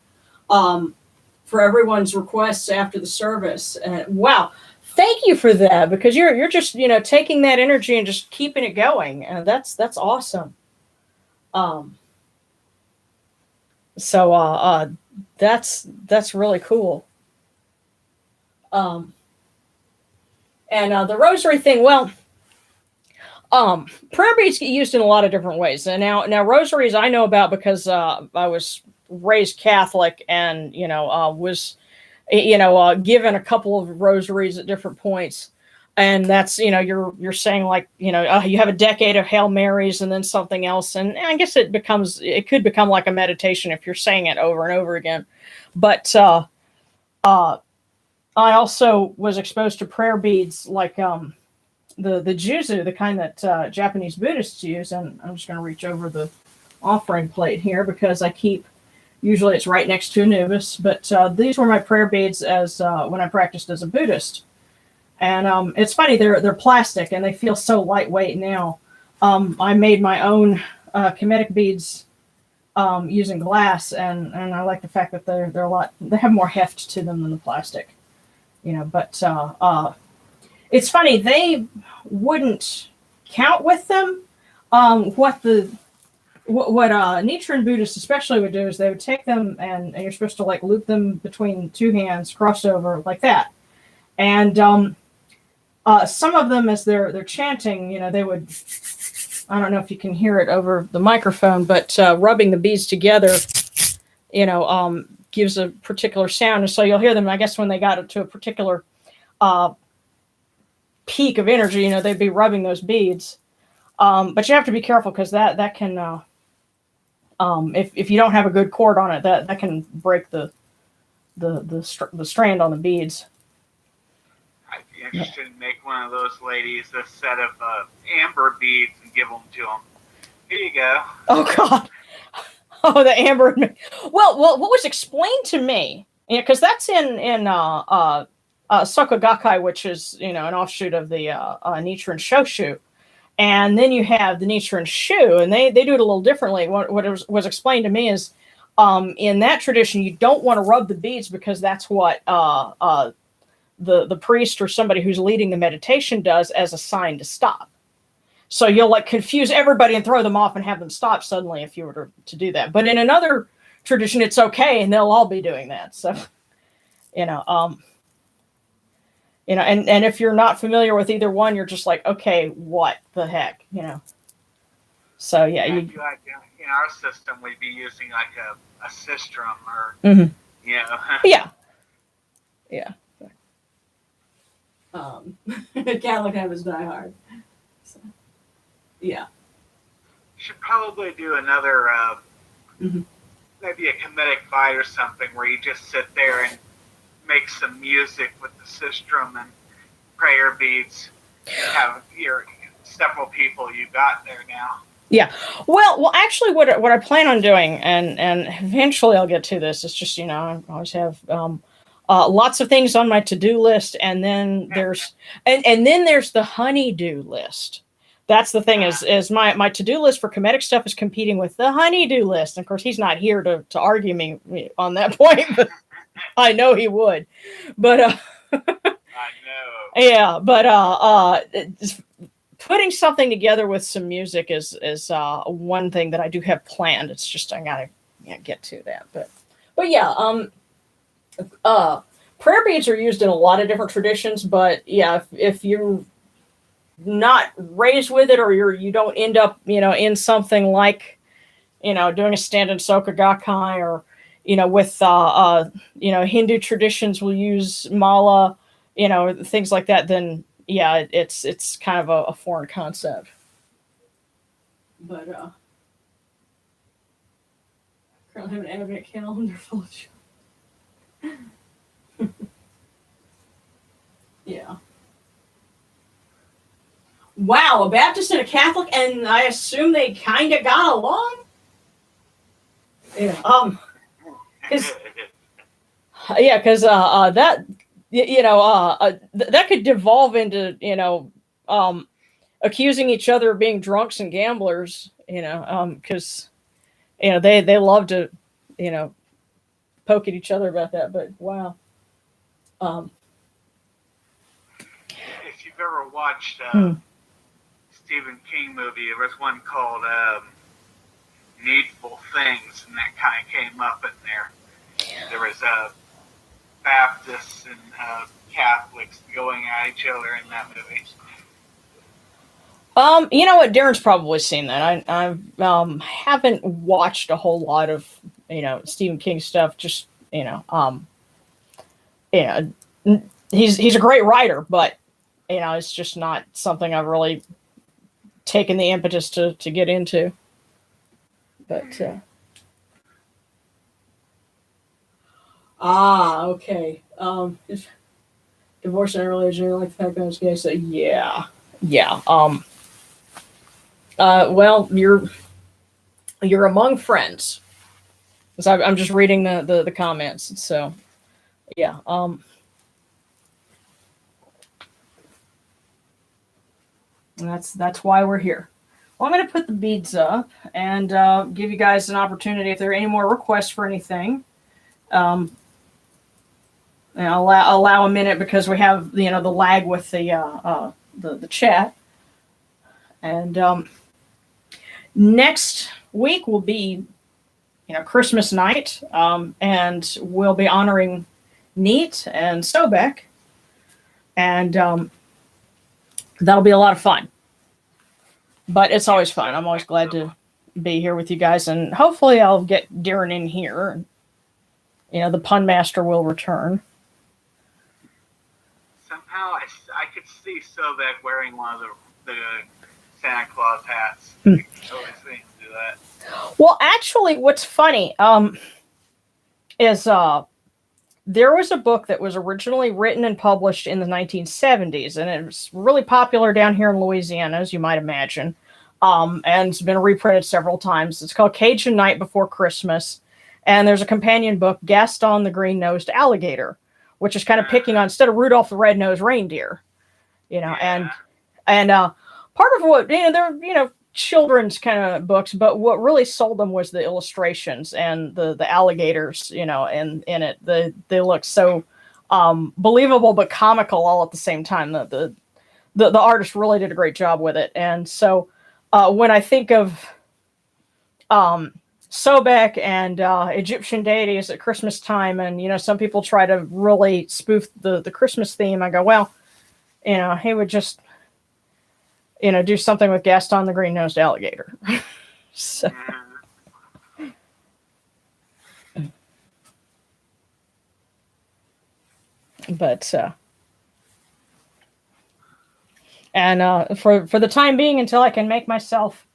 For everyone's requests after the service. Wow. Thank you for that, because you're just, taking that energy and just keeping it going. And that's awesome. So that's really cool. And the rosary thing, well, prayer beads get used in a lot of different ways. And now rosaries I know about because I was raised Catholic and was given a couple of rosaries at different points, and that's you're saying like you have a decade of Hail Marys and then something else, and I guess it could become like a meditation if you're saying it over and over again. But I also was exposed to prayer beads like the juzu, the kind that Japanese Buddhists use, and I'm just going to reach over the offering plate here because usually it's right next to Anubis, but these were my prayer beads as when I practiced as a Buddhist. And it's funny, they're plastic and they feel so lightweight now. I made my own Kemetic beads using glass, and I like the fact that they have more heft to them than the plastic. But it's funny, they wouldn't count with them. What Nichiren Buddhists especially would do is they would take them and you're supposed to like loop them between two hands, crossed over like that. And some of them, as they're chanting, they would, I don't know if you can hear it over the microphone, but rubbing the beads together, gives a particular sound. And so you'll hear them, I guess, when they got to a particular peak of energy, they'd be rubbing those beads. But you have to be careful because that can, if you don't have a good cord on it, that can break the strand on the beads. I'd be interested in make one of those ladies a set of amber beads and give them to them. Here you go. Oh God. Oh, the amber. Well, what was explained to me, because that's in Soka Gakkai, which is an offshoot of the Nichiren Shoshu. And then you have the Nichiren Shu, and they do it a little differently. What was explained to me is, in that tradition, you don't want to rub the beads because that's what the priest or somebody who's leading the meditation does as a sign to stop. So you'll like confuse everybody and throw them off and have them stop suddenly if you were to do that. But in another tradition, it's okay, and they'll all be doing that. So, and if you're not familiar with either one, you're just like, okay, what the heck, So yeah, in our system, we'd be using like a sistrum or Yeah. Catholic habits die hard. So, yeah. Should probably do another maybe a Kemetic fight or something where you just sit there and make some music with the sistrum and prayer beads. Have your several people you got there now. Yeah. Well, actually, what I plan on doing, and eventually I'll get to this. It's just I always have lots of things on my to-do list, and then there's and then there's the honey-do list. That's the thing is my to-do list for Kemetic stuff is competing with the honey-do list. And of course, he's not here to argue me on that point, but I know he would. But I know. Yeah, but putting something together with some music is one thing that I do have planned. It's just I gotta get to that. But yeah, prayer beads are used in a lot of different traditions. But yeah, if you're not raised with it, or you don't end up in something like doing a stand-in soka gakkai, or with Hindu traditions will use mala, things like that, then yeah, it's kind of a foreign concept. But I currently have an advent calendar full of yeah. Wow, a Baptist and a Catholic, and I assume they kind of got along. Yeah. Because that that could devolve into accusing each other of being drunks and gamblers. Because they love to poke at each other about that. But wow. If you've ever watched Stephen King movie, there was one called Needful Things, and that kind of came up in there. There was Baptists and Catholics going at each other in that movie. You know what? Darren's probably seen that. I haven't watched a whole lot of Stephen King stuff. Just he's a great writer, but it's just not something I've really taken the impetus to get into. But okay. Divorce and religion, like the fact that I was gay. So yeah. Well, you're among friends. So I'm just reading the comments. So yeah. That's why we're here. Well, I'm going to put the beads up and give you guys an opportunity if there are any more requests for anything. And allow a minute because we have the lag with the chat. And next week will be Christmas night, and we'll be honoring Neat and Sobek, and that'll be a lot of fun. But it's always fun. I'm always glad to be here with you guys, and hopefully I'll get Darren in here. The pun master will return. Somehow I could see Sobek wearing one of the Santa Claus hats. I always think to do that. Well, actually, what's funny is there was a book that was originally written and published in the 1970s, and it was really popular down here in Louisiana, as you might imagine, and it's been reprinted several times. It's called Cajun Night Before Christmas, and there's a companion book, Gaston the Green-Nosed Alligator, which is kind of picking on, instead of Rudolph the Red-Nosed Reindeer, and part of what, they're, children's kind of books, but what really sold them was the illustrations and the alligators, in it. They look so believable but comical all at the same time. The artist really did a great job with it. And so when I think of Sobek and Egyptian deities at Christmas time, and some people try to really spoof the Christmas theme, I go, well, he would just do something with Gaston the Green-Nosed Alligator. So. But for the time being, until I can make myself,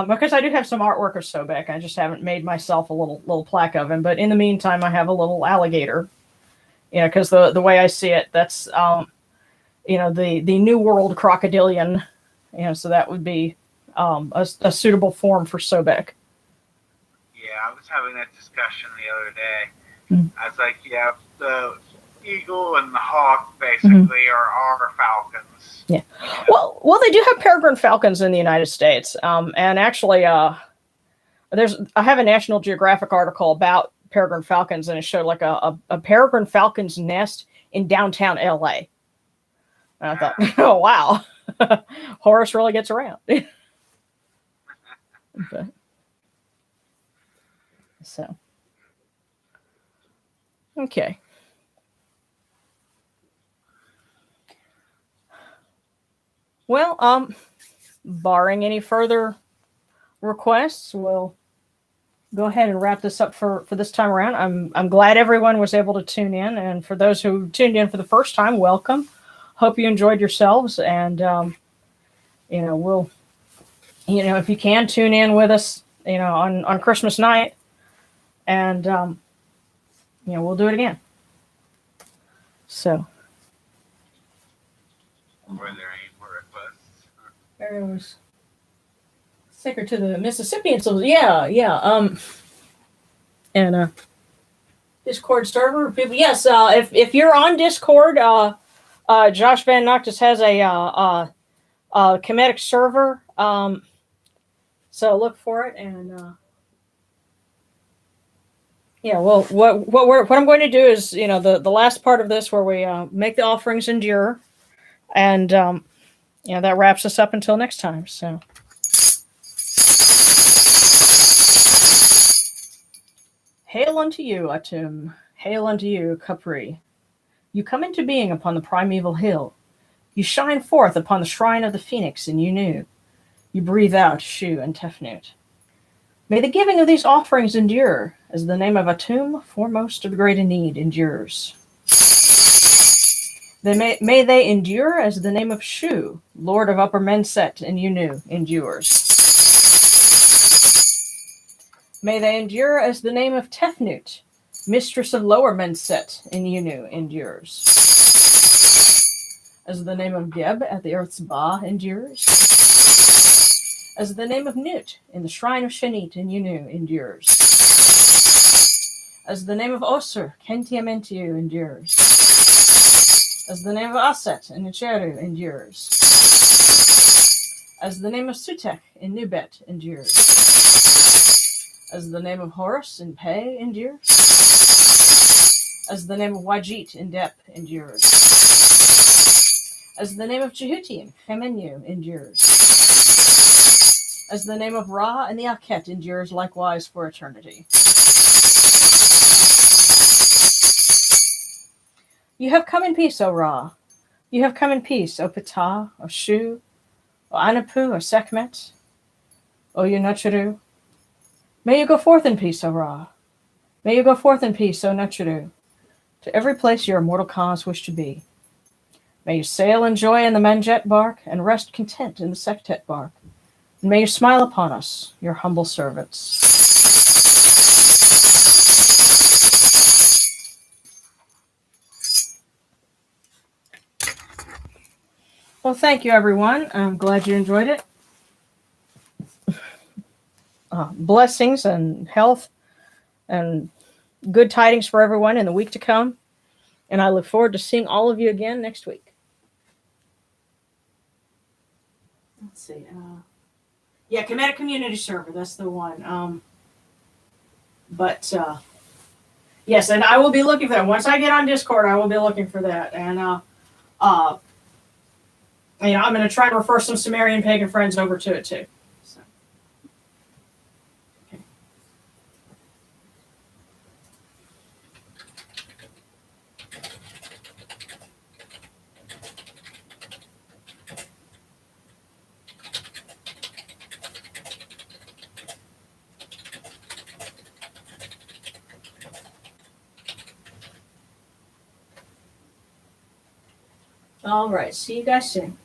because I do have some artwork of Sobek, I just haven't made myself a little plaque of him. But in the meantime, I have a little alligator. Because the way I see it, that's the New World crocodilian. So that would be a suitable form for Sobek. Yeah, I was having that discussion the other day. I was like, yeah, the eagle and the hawk basically are our falcons. Yeah. Well, they do have peregrine falcons in the United States. And actually, I have a National Geographic article about peregrine falcons, and it showed like a peregrine falcon's nest in downtown LA. And I thought, oh wow. Horus really gets around. But, so, okay. Well, barring any further requests, we'll go ahead and wrap this up for this time around. I'm glad everyone was able to tune in, and for those who tuned in for the first time, welcome. Hope you enjoyed yourselves, and we'll, if you can, tune in with us, on Christmas night, and we'll do it again. So, were there any more requests? There was Sacred to the Mississippians. So yeah. And Discord server people. Yes, if you're on Discord, Josh Van Noctis has a Kemetic server. So look for it, and well, what I'm going to do is, the last part of this where we make the offerings endure, and that wraps us up until next time. So. Hail unto you, Atum. Hail unto you, Capri. You come into being upon the primeval hill. You shine forth upon the shrine of the phoenix in Unu. You breathe out Shu and Tefnut. May the giving of these offerings endure, as the name of Atum, foremost of the great in need, endures. May they endure as the name of Shu, lord of Upper Menset in Unu, endures. May they endure as the name of Tefnut, mistress of Lower Menset in Unu, endures. As the name of Geb at the earth's Ba endures. As the name of Nut in the shrine of Shanit in Unu endures. As the name of Osir, Kentiamentiu, endures. As the name of Aset in Nicheru endures. As the name of Sutek in Nubet endures. As the name of Horus in Pe endures. As the name of Wajit in Dep endures. As the name of Jehuti in Chemenu endures. As the name of Ra in the Akhet endures likewise for eternity. You have come in peace, O Ra. You have come in peace, O Ptah, O Shu, O Anapu, O Sekhmet, O Yunuchuru. May you go forth in peace, O Ra. May you go forth in peace, O Nuchuru, to every place your immortal cause wish to be. May you sail in joy in the Manjet bark, and rest content in the Sektet bark. And may you smile upon us, your humble servants. Well, thank you, everyone. I'm glad you enjoyed it. Blessings and health and good tidings for everyone in the week to come. And I look forward to seeing all of you again next week. Let's see. Kinetic Community Server. That's the one. Yes, and I will be looking for that. Once I get on Discord, I will be looking for that. And I'm going to try and refer some Sumerian pagan friends over to it too. So. Okay. All right. See you guys soon.